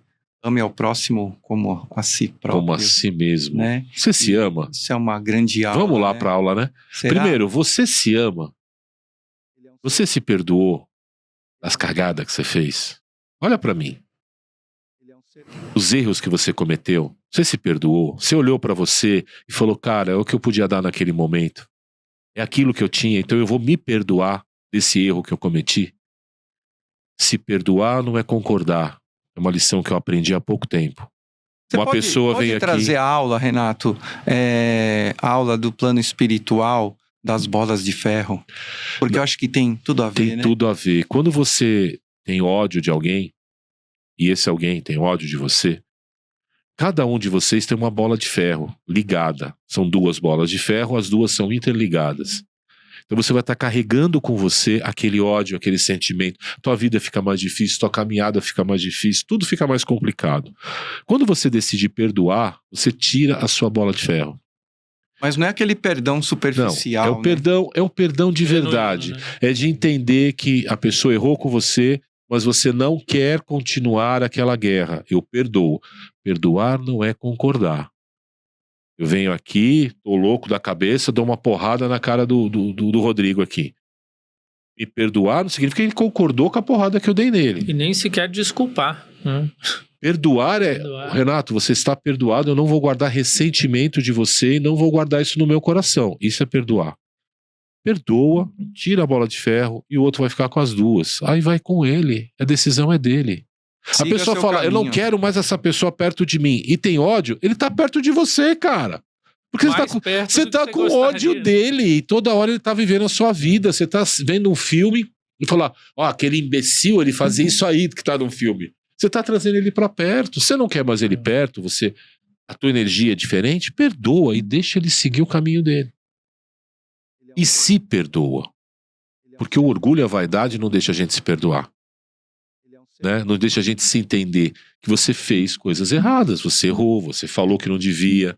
ame ao próximo como a si próprio. Como a si mesmo. Né? Você se ama? Isso é uma grande aula. Vamos lá né? para a aula, né? Será? Primeiro, você se ama? Você se perdoou das cagadas que você fez? Olha para mim. Os erros que você cometeu, você se perdoou? Você olhou para você e falou, cara, é o que eu podia dar naquele momento. É aquilo que eu tinha, então eu vou me perdoar desse erro que eu cometi. Se perdoar não é concordar. É uma lição que eu aprendi há pouco tempo. Você Uma pessoa pode vem trazer aqui... a aula, Renato, aula do plano espiritual das bolas de ferro? Porque eu acho que tem tudo a ver, Tem né? tudo a ver. Quando você tem ódio de alguém, e esse alguém tem ódio de você, cada um de vocês tem uma bola de ferro ligada. São duas bolas de ferro, as duas são interligadas. Então você vai estar carregando com você aquele ódio, aquele sentimento. Tua vida fica mais difícil, tua caminhada fica mais difícil, tudo fica mais complicado. Quando você decide perdoar, você tira a sua bola de ferro. Mas não é aquele perdão Não, superficial, é o perdão de verdade. Genuíno, né? É de entender que a pessoa errou com você, mas você não quer continuar aquela guerra. Eu perdoo. Perdoar não é concordar. Eu venho aqui, tô louco da cabeça, dou uma porrada na cara do Rodrigo aqui. Me perdoar não significa que ele concordou com a porrada que eu dei nele. E nem sequer desculpar, né? Perdoar é... Perdoar. Renato, você está perdoado, eu não vou guardar ressentimento de você e não vou guardar isso no meu coração. Isso é perdoar. Perdoa, tira a bola de ferro e o outro vai ficar com as duas. Aí vai com ele, a decisão é dele. Siga A pessoa seu fala, eu não caminho. quero mais essa pessoa perto de mim. E tem ódio, ele tá perto de você, cara. Porque Mais você perto do que tá você com gostaria. ódio dele. E toda hora ele tá vivendo a sua vida. Você tá vendo um filme e fala, ó, aquele imbecil, ele fazia isso aí que tá no filme. Você tá trazendo ele pra perto. Você não quer mais ele perto, a tua energia é diferente, perdoa e deixa ele seguir o caminho dele. E se perdoa. Porque o orgulho e a vaidade não deixa a gente se perdoar. Né? Não deixa a gente se entender que você fez coisas erradas, você errou, você falou que não devia,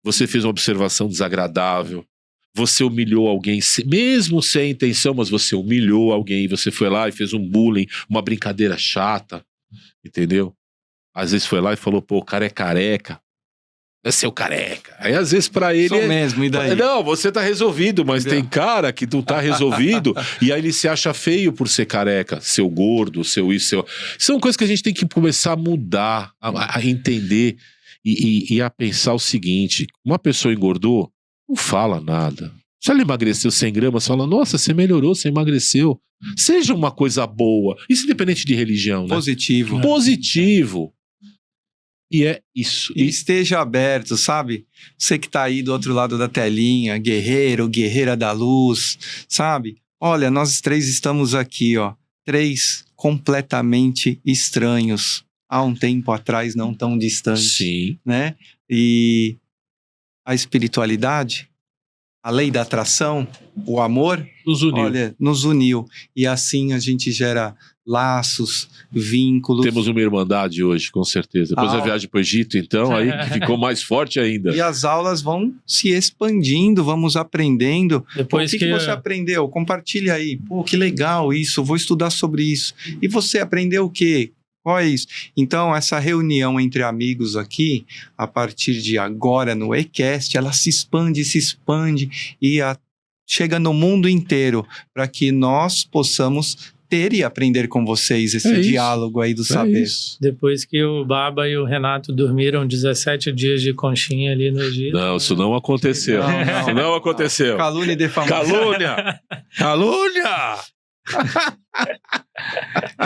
você fez uma observação desagradável, você humilhou alguém, mesmo sem intenção, mas você humilhou alguém, você foi lá e fez um bullying, uma brincadeira chata, entendeu? Às vezes foi lá e falou, pô, o cara é careca, é seu careca. Aí às vezes pra ele Sou mesmo, e daí? Não, você tá resolvido, mas Entendeu? tem cara que não tá resolvido e aí ele se acha feio por ser careca, seu gordo, seu isso, seu... São coisas que a gente tem que começar a mudar, a entender e a pensar o seguinte, uma pessoa engordou, não fala nada. Se ela emagreceu 100 gramas, fala, nossa, você melhorou, você emagreceu. Seja uma coisa boa, isso independente de religião, né? Positivo. Positivo. E é isso. E esteja aberto, sabe? Você que tá aí do outro lado da telinha, guerreiro, guerreira da luz, sabe? Olha, nós três estamos aqui, ó. Três completamente estranhos. Há um tempo atrás, não tão distante. Sim. Né? E a espiritualidade, a lei da atração, o amor, Nos uniu. olha, nos uniu. E assim a gente gera laços, vínculos. Temos uma irmandade hoje, com certeza. Depois da viagem para o Egito, então, aí que ficou mais forte ainda. E as aulas vão se expandindo, vamos aprendendo. Depois O que você aprendeu? Compartilha aí. Pô, que legal isso, vou estudar sobre isso. E você aprendeu o quê? Qual é isso? Então, essa reunião entre amigos aqui, a partir de agora no eCast, ela se expande e chega no mundo inteiro, para que nós possamos ter e aprender com vocês esse diálogo aí do saber. Depois que o Baba e o Renato dormiram 17 dias de conchinha ali no Egito. Não, isso não aconteceu. Isso não aconteceu. Calúnia e defamação. Calúnia! Calúnia!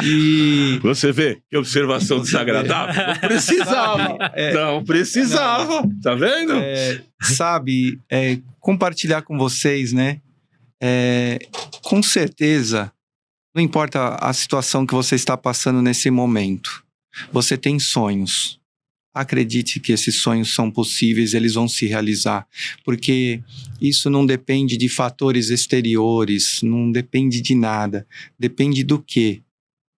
E Você vê que observação desagradável? Não precisava. Não precisava. Tá vendo? sabe, compartilhar com vocês, né? Com certeza, não importa a situação que você está passando nesse momento, você tem sonhos. Acredite que esses sonhos são possíveis, eles vão se realizar, porque isso não depende de fatores exteriores, não depende de nada. Depende do quê?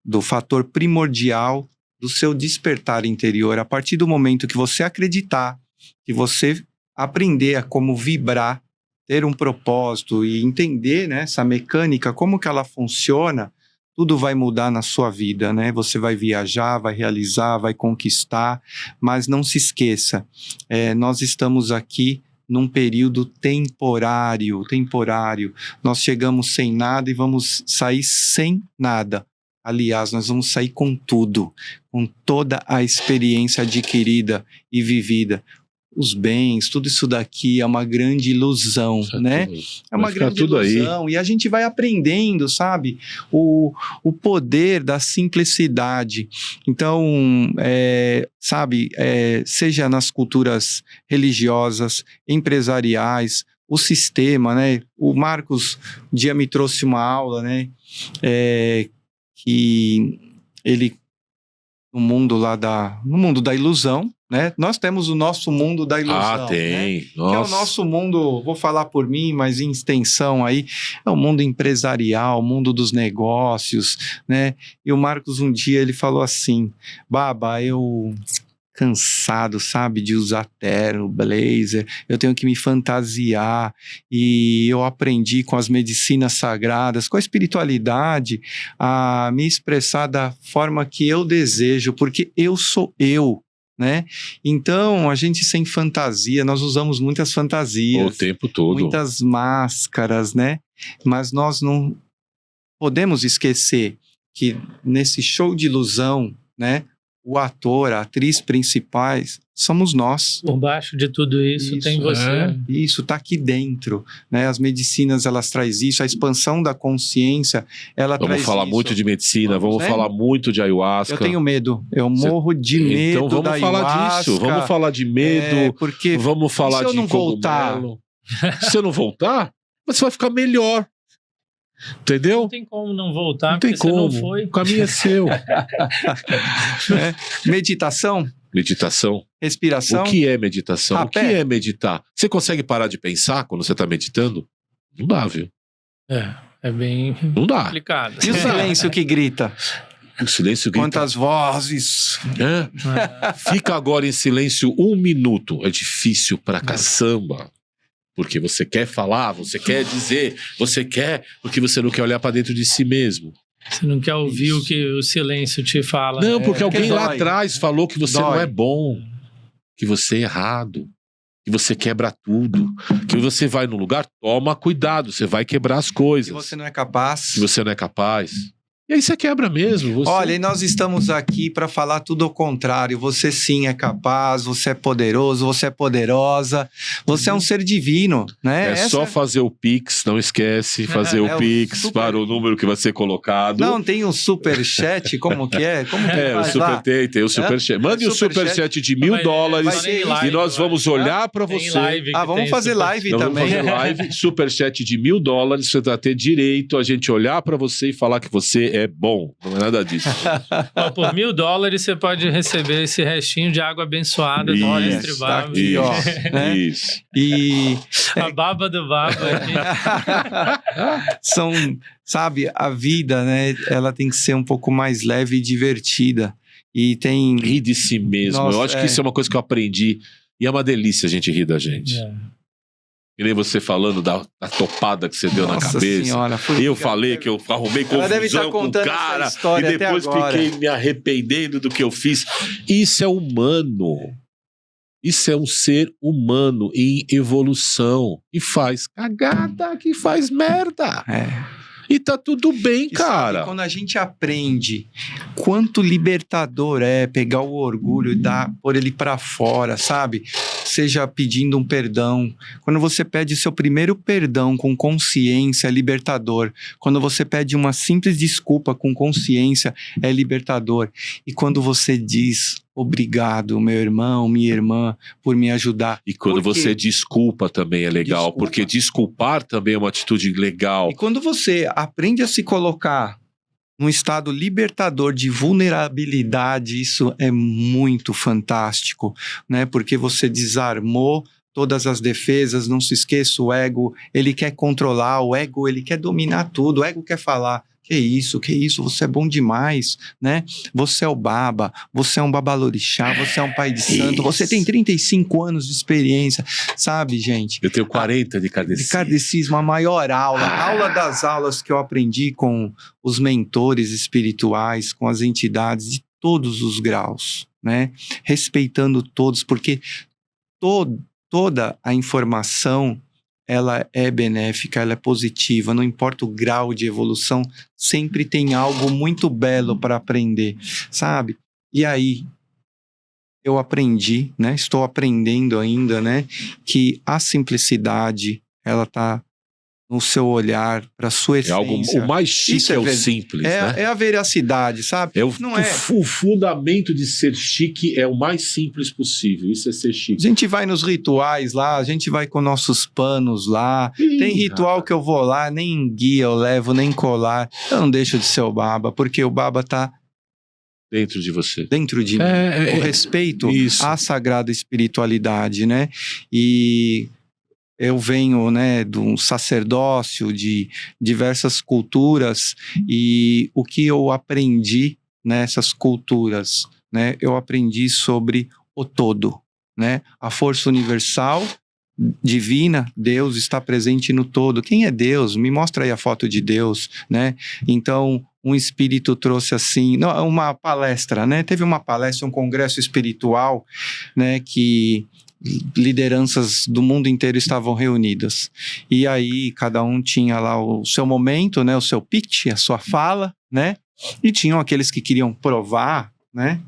Do fator primordial do seu despertar interior. A partir do momento que você acreditar, que você aprender a como vibrar, ter um propósito e entender, né, essa mecânica, como que ela funciona, tudo vai mudar na sua vida, né? Você vai viajar, vai realizar, vai conquistar, mas não se esqueça, nós estamos aqui num período temporário. Nós chegamos sem nada e vamos sair sem nada. Aliás, nós vamos sair com tudo, com toda a experiência adquirida e vivida. Os bens, tudo isso daqui é uma grande ilusão, né? É uma grande ilusão. E a gente vai aprendendo, sabe? O poder da simplicidade. Então, sabe, seja nas culturas religiosas, empresariais, o sistema, né? O Marcos um dia me trouxe uma aula, né? Que ele, no mundo da ilusão, né? Nós temos o nosso mundo da ilusão. Tem. Né? Que é o nosso mundo, vou falar por mim, mas em extensão aí, é o mundo empresarial, o mundo dos negócios, né? E o Marcos um dia ele falou assim: Baba, eu cansado, sabe, de usar terno, blazer, eu tenho que me fantasiar, e eu aprendi com as medicinas sagradas, com a espiritualidade, a me expressar da forma que eu desejo, porque eu sou eu, né? Então, a gente sem fantasia, nós usamos muitas fantasias. O tempo todo. Muitas máscaras, né? Mas nós não podemos esquecer que nesse show de ilusão, né? O ator, a atriz principais somos nós. Por baixo de tudo isso tem você. Isso está aqui dentro, né? As medicinas, elas trazem isso, a expansão da consciência, ela traz isso. Vamos falar muito de medicina, vamos falar muito de ayahuasca. Eu tenho medo, eu morro de medo. Então vamos falar disso, vamos falar de medo, porque vamos falar se eu de não cogumelo. Se eu não voltar, você vai ficar melhor. Entendeu? Não tem como não voltar, não tem porque como. Você não foi. O caminho é seu. Meditação. Respiração. O que é meditação? Rapé. O que é meditar? Você consegue parar de pensar quando você está meditando? Não dá, viu? É bem não dá. complicado. E o silêncio que grita? O silêncio grita. Quantas vozes? Fica agora em silêncio 1 minuto. É difícil pra caçamba. Porque você quer falar, você quer dizer, você quer, porque você não quer olhar pra dentro de si mesmo. Você não quer ouvir o que o silêncio te fala. Não, porque alguém lá dói. atrás falou que você não é bom, que você é errado, que você quebra tudo, que você vai num lugar, toma cuidado, você vai quebrar as coisas. Que você não é capaz. Que você não é capaz. E aí você quebra mesmo. Você... Olha, e nós estamos aqui para falar tudo ao contrário. Você sim é capaz, você é poderoso, você é poderosa, você é um ser divino, né? Só fazer o Pix, não esquece, fazer o Pix para o número que vai ser colocado. Não, tem o Superchat, como que é? Como que o Super tem o Superchat. Mande o Superchat de $1.000 e nós vamos olhar para você. Vamos fazer live também. Vamos fazer live, Superchat de $1.000, você vai ter direito a gente olhar para você e falar que você é bom, não é nada disso. Por $1.000 você pode receber esse restinho de água abençoada do mestre Baba. Aqui, ó, né? Isso. E a baba do Baba aqui. Sabe, a vida, né? Ela tem que ser um pouco mais leve e divertida. E tem... Rir de si mesmo. Nossa, eu acho que isso é uma coisa que eu aprendi. E é uma delícia a gente rir da gente. E nem você falando da topada que você deu na cabeça. Senhora, eu falei que eu arrumei confusão com o cara e depois fiquei me arrependendo do que eu fiz. Isso é humano. Isso é um ser humano em evolução. E faz cagada, que faz merda. E tá tudo bem, E cara. sabe, quando a gente aprende quanto libertador é pegar o orgulho e pôr ele pra fora, sabe? Seja pedindo um perdão. Quando você pede seu primeiro perdão com consciência, é libertador. Quando você pede uma simples desculpa com consciência, é libertador. E quando você diz obrigado, meu irmão, minha irmã, por me ajudar. E quando Por quê? você desculpa também é legal, Desculpa. porque desculpar também é uma atitude legal. E quando você aprende a se colocar num estado libertador de vulnerabilidade, isso é muito fantástico, né? Porque você desarmou todas as defesas, não se esqueça, o ego, ele quer controlar, o ego, ele quer dominar tudo, o ego quer falar, que isso, você é bom demais, né? Você é o Baba, você é um babalorixá, você é um pai de santo, você tem 35 anos de experiência, sabe, gente? Eu tenho 40 de De kardecismo. kardecismo, a maior aula das aulas que eu aprendi com os mentores espirituais, com as entidades de todos os graus, né? Respeitando todos, porque toda a informação, ela é benéfica, ela é positiva, não importa o grau de evolução, sempre tem algo muito belo para aprender, sabe? E aí, eu aprendi, né? Estou aprendendo ainda, né? Que a simplicidade, ela tá no seu olhar, para sua É essência. algo, o mais chique Isso é, é o ver- simples, né? É a veracidade, sabe? É o, Não é. o fundamento de ser chique é o mais simples possível. Isso é ser A chique. gente vai nos rituais lá, a gente vai com nossos panos lá. Tem ritual que eu vou lá, nem guia eu levo, nem colar. Eu não deixo de ser o Baba, porque o Baba tá dentro de você. dentro de mim. O respeito isso. à sagrada espiritualidade, né? E eu venho, né, de um sacerdócio, de diversas culturas, e o que eu aprendi nessas culturas, né? Eu aprendi sobre o todo, né? A força universal, divina, Deus está presente no todo. Quem é Deus? Me mostra aí a foto de Deus, né? Então, um espírito trouxe assim, não, uma palestra, né? Teve uma palestra, um congresso espiritual, né, que lideranças do mundo inteiro estavam reunidas. E aí, cada um tinha lá o seu momento, né, o seu pitch, a sua fala, né? E tinham aqueles que queriam provar, né?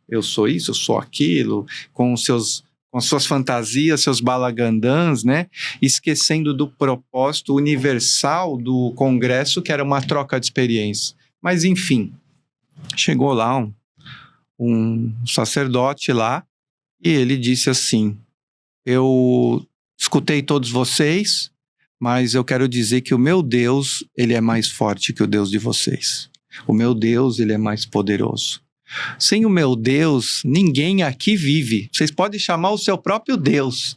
Eu sou isso, eu sou aquilo, com as suas fantasias, seus balagandãs, né? Esquecendo do propósito universal do congresso, que era uma troca de experiência. Mas, enfim, chegou lá um sacerdote lá, e ele disse assim: eu escutei todos vocês, mas eu quero dizer que o meu Deus, ele é mais forte que o Deus de vocês. O meu Deus, ele é mais poderoso. Sem o meu Deus, ninguém aqui vive. Vocês podem chamar o seu próprio Deus,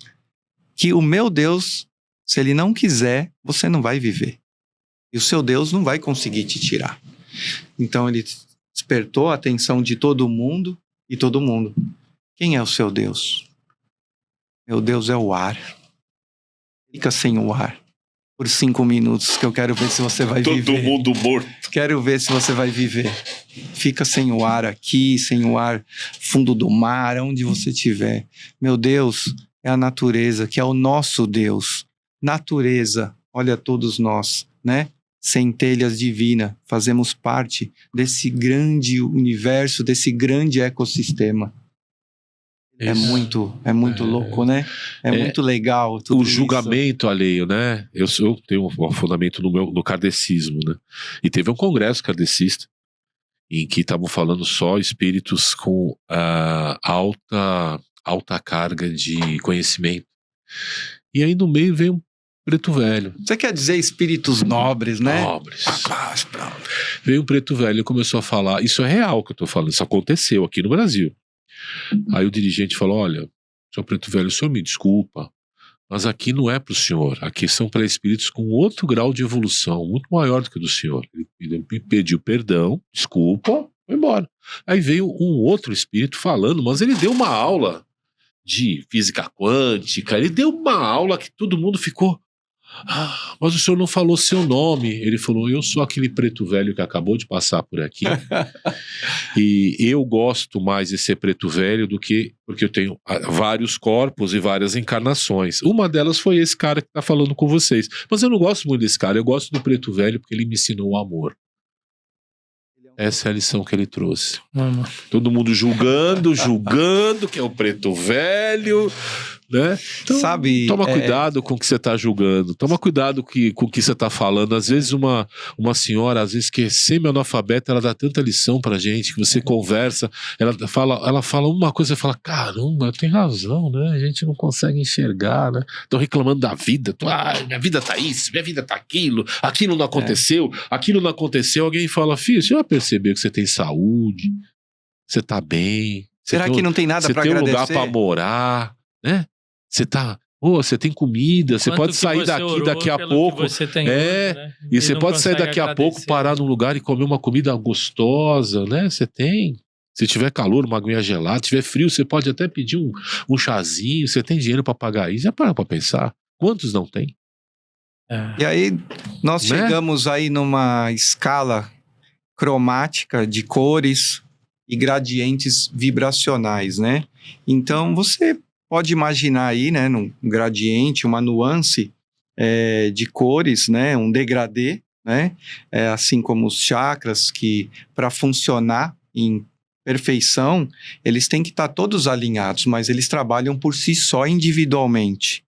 que o meu Deus, se ele não quiser, você não vai viver. E o seu Deus não vai conseguir te tirar. Então ele despertou a atenção de todo mundo, e todo mundo: quem é o seu Deus? Meu Deus é o ar. Fica sem o ar por 5 minutos, que eu quero ver se você vai viver. Todo mundo morto. Quero ver se você vai viver. Fica sem o ar aqui, sem o ar fundo do mar, onde você estiver. Meu Deus é a natureza, que é o nosso Deus. Natureza, olha todos nós, né? Centelhas divinas, fazemos parte desse grande universo, desse grande ecossistema. É muito louco, né? É muito legal. Tudo O julgamento alheio, né? Eu tenho um fundamento no kardecismo, né? E teve um congresso kardecista em que estavam falando só espíritos com alta carga de conhecimento. E aí no meio veio um preto velho. Você quer dizer espíritos nobres, né? Nobres. Veio um preto velho e começou a falar. Isso é real que eu tô falando. Isso aconteceu aqui no Brasil. Aí o dirigente falou: olha, seu preto velho, o senhor me desculpa, mas aqui não é para o senhor. Aqui são para espíritos com outro grau de evolução, muito maior do que o do senhor. Ele me pediu perdão, desculpa, foi embora. Aí veio um outro espírito falando, mas ele deu uma aula de física quântica, ele deu uma aula que todo mundo ficou: Ah, mas o senhor não falou seu nome. Ele falou, eu sou aquele preto velho que acabou de passar por aqui. E eu gosto mais de ser preto velho do que... Porque eu tenho vários corpos e várias encarnações. Uma delas foi esse cara que tá falando com vocês. Mas eu não gosto muito desse cara. Eu gosto do preto velho porque ele me ensinou o amor. Essa é a lição que ele trouxe. Todo mundo julgando que é o preto velho, né? Então, sabe, toma cuidado com o que você está julgando. Toma cuidado com o que você está falando. Às vezes uma senhora, às vezes que é semi-analfabeta, ela dá tanta lição pra gente, que você conversa, ela fala uma coisa e fala, caramba, tem razão, né? A gente não consegue enxergar, né? Tô reclamando da vida. Minha vida tá isso, minha vida tá aquilo não aconteceu, aquilo não aconteceu. Alguém fala, filho, você já percebeu que você tem saúde, você tá bem. Será que não tem nada pra agradecer? Você tem um lugar pra morar, né? Você tem comida, você pode sair daqui a pouco. Né? E você pode sair daqui a pouco, parar num lugar e comer uma comida gostosa, né? Você tem. Se tiver calor, uma aguinha gelada, se tiver frio, você pode até pedir um chazinho, você tem dinheiro para pagar isso. Já para pensar. Quantos não tem? E aí, nós chegamos aí numa escala cromática de cores e gradientes vibracionais, né? Então, você pode imaginar aí, né, num gradiente, uma nuance de cores, né, um degradê, né, assim como os chakras que, para funcionar em perfeição, eles têm que estar todos alinhados, mas eles trabalham por si só individualmente.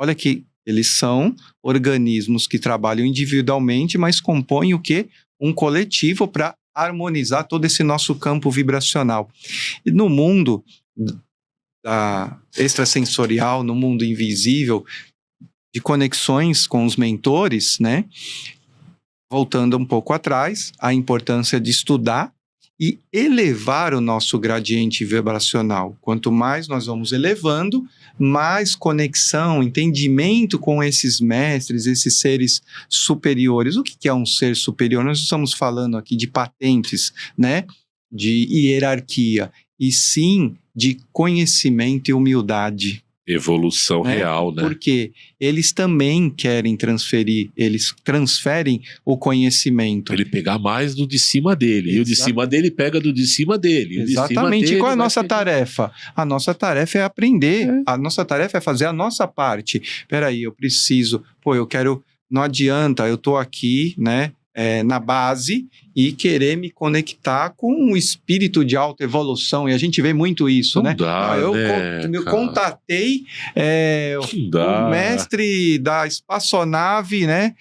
Olha que eles são organismos que trabalham individualmente, mas compõem o quê? Um coletivo para harmonizar todo esse nosso campo vibracional. E no mundo extrasensorial, no mundo invisível, de conexões com os mentores, né? Voltando um pouco atrás, a importância de estudar e elevar o nosso gradiente vibracional. Quanto mais nós vamos elevando, mais conexão, entendimento com esses mestres, esses seres superiores. O que é um ser superior? Nós estamos falando aqui de patentes, né? De hierarquia, e sim de conhecimento e humildade. Evolução real, né? Porque eles também querem transferir, eles transferem o conhecimento. Ele pegar mais do de cima dele, e o de cima dele pega do de cima dele. Exatamente. E qual é a nossa tarefa? A nossa tarefa é aprender, a nossa tarefa é fazer a nossa parte. Peraí, eu preciso, eu quero, não adianta, eu tô aqui, né? Na base e querer me conectar com um espírito de autoevolução, e a gente vê muito isso, não né? Dá, eu contatei o mestre da espaçonave, né?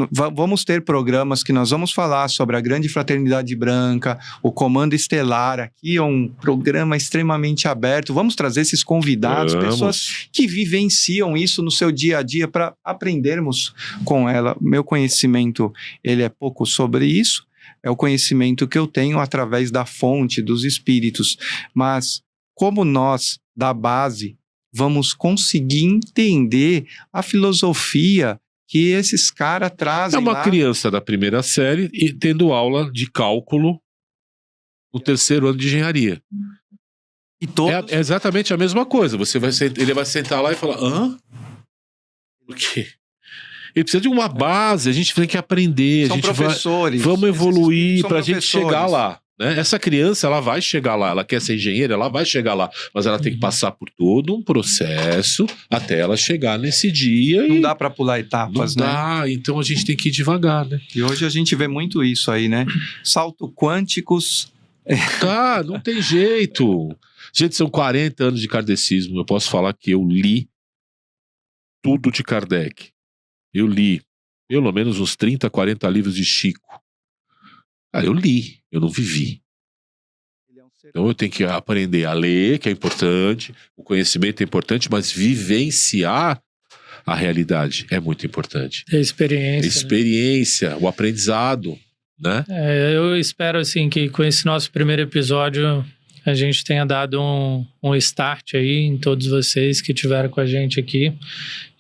Vamos ter programas que nós vamos falar sobre a Grande Fraternidade Branca, o Comando Estelar, aqui é um programa extremamente aberto, vamos trazer esses convidados, pessoas que vivenciam isso no seu dia a dia para aprendermos com ela. Meu conhecimento, ele é pouco sobre isso, é o conhecimento que eu tenho através da fonte dos espíritos, mas como nós, da base, vamos conseguir entender a filosofia que esses caras trazem. É uma criança da primeira série e tendo aula de cálculo no terceiro ano de engenharia. E todos... É exatamente a mesma coisa. Ele vai sentar lá e falar, por quê? Ele precisa de uma base, a gente tem que aprender. São professores. Vamos evoluir para a gente chegar lá. Né? Essa criança, ela vai chegar lá, ela quer ser engenheira, ela vai chegar lá, mas ela tem que passar por todo um processo até ela chegar nesse dia. Não dá para pular etapas, né? Não dá, então a gente tem que ir devagar, né? E hoje a gente vê muito isso aí, né? Salto quânticos. Não tem jeito. Gente, são 40 anos de kardecismo, eu posso falar que eu li tudo de Kardec. Eu li pelo menos uns 30, 40 livros de Chico. Eu li, eu não vivi. Então eu tenho que aprender a ler, que é importante, o conhecimento é importante, mas vivenciar a realidade é muito importante. A experiência. A experiência, né? O aprendizado, né? Eu espero, assim, que com esse nosso primeiro episódio a gente tenha dado um start aí em todos vocês que estiveram com a gente aqui.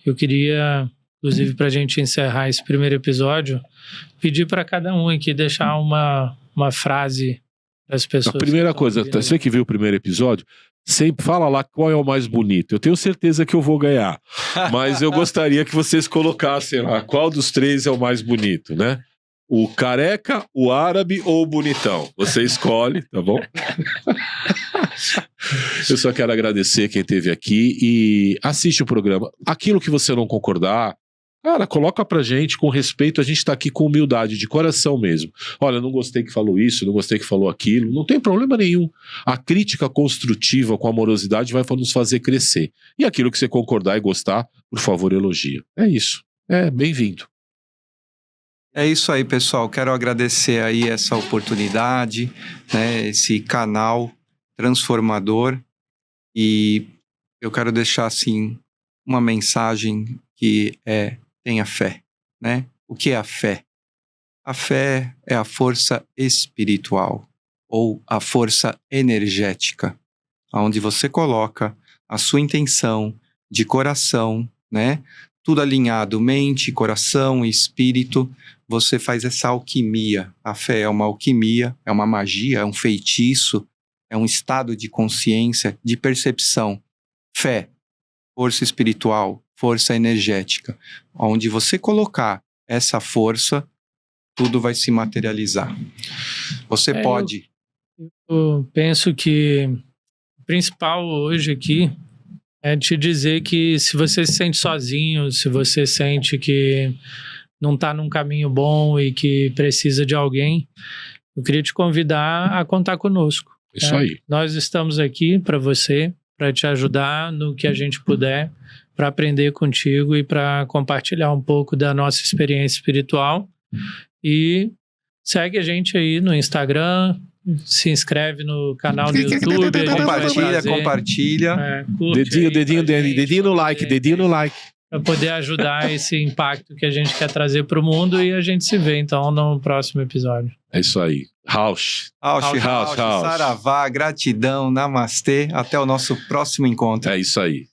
Eu queria... Inclusive, para a gente encerrar esse primeiro episódio, pedir para cada um aqui deixar uma frase para as pessoas. A primeira coisa, você que viu o primeiro episódio, Sempre fala lá qual é o mais bonito. Eu tenho certeza que eu vou ganhar. Mas eu gostaria que vocês colocassem lá qual dos 3 é o mais bonito, né? O careca, o árabe ou o bonitão? Você escolhe, tá bom? Eu só quero agradecer quem esteve aqui e assiste o programa. Aquilo que você não concordar, cara, coloca pra gente com respeito. A gente tá aqui com humildade, de coração mesmo. Olha, não gostei que falou isso, não gostei que falou aquilo. Não tem problema nenhum. A crítica construtiva com amorosidade vai nos fazer crescer. E aquilo que você concordar e gostar, por favor, elogia. É isso. É, bem-vindo. É isso aí, pessoal. Quero agradecer aí essa oportunidade, né, esse canal transformador. E eu quero deixar, assim, uma mensagem que é: tenha fé, né? O que é a fé? A fé é a força espiritual ou a força energética, onde você coloca a sua intenção de coração, né? Tudo alinhado, mente, coração e espírito, você faz essa alquimia. A fé é uma alquimia, é uma magia, é um feitiço, é um estado de consciência, de percepção. Fé, força espiritual, força energética. Onde você colocar essa força, tudo vai se materializar. Você pode... Eu penso que o principal hoje aqui é te dizer que se você se sente sozinho, se você sente que não está num caminho bom e que precisa de alguém, eu queria te convidar a contar conosco. Isso aí. Nós estamos aqui para você, para te ajudar no que a gente puder, para aprender contigo e para compartilhar um pouco da nossa experiência espiritual. E segue a gente aí no Instagram, se inscreve no canal do YouTube. Compartilha. Dedinho no like, dedinho no like. Para poder ajudar esse impacto que a gente quer trazer para o mundo, e a gente se vê então no próximo episódio. É isso aí. Rauch. Saravá, gratidão, namastê. Até o nosso próximo encontro. É isso aí.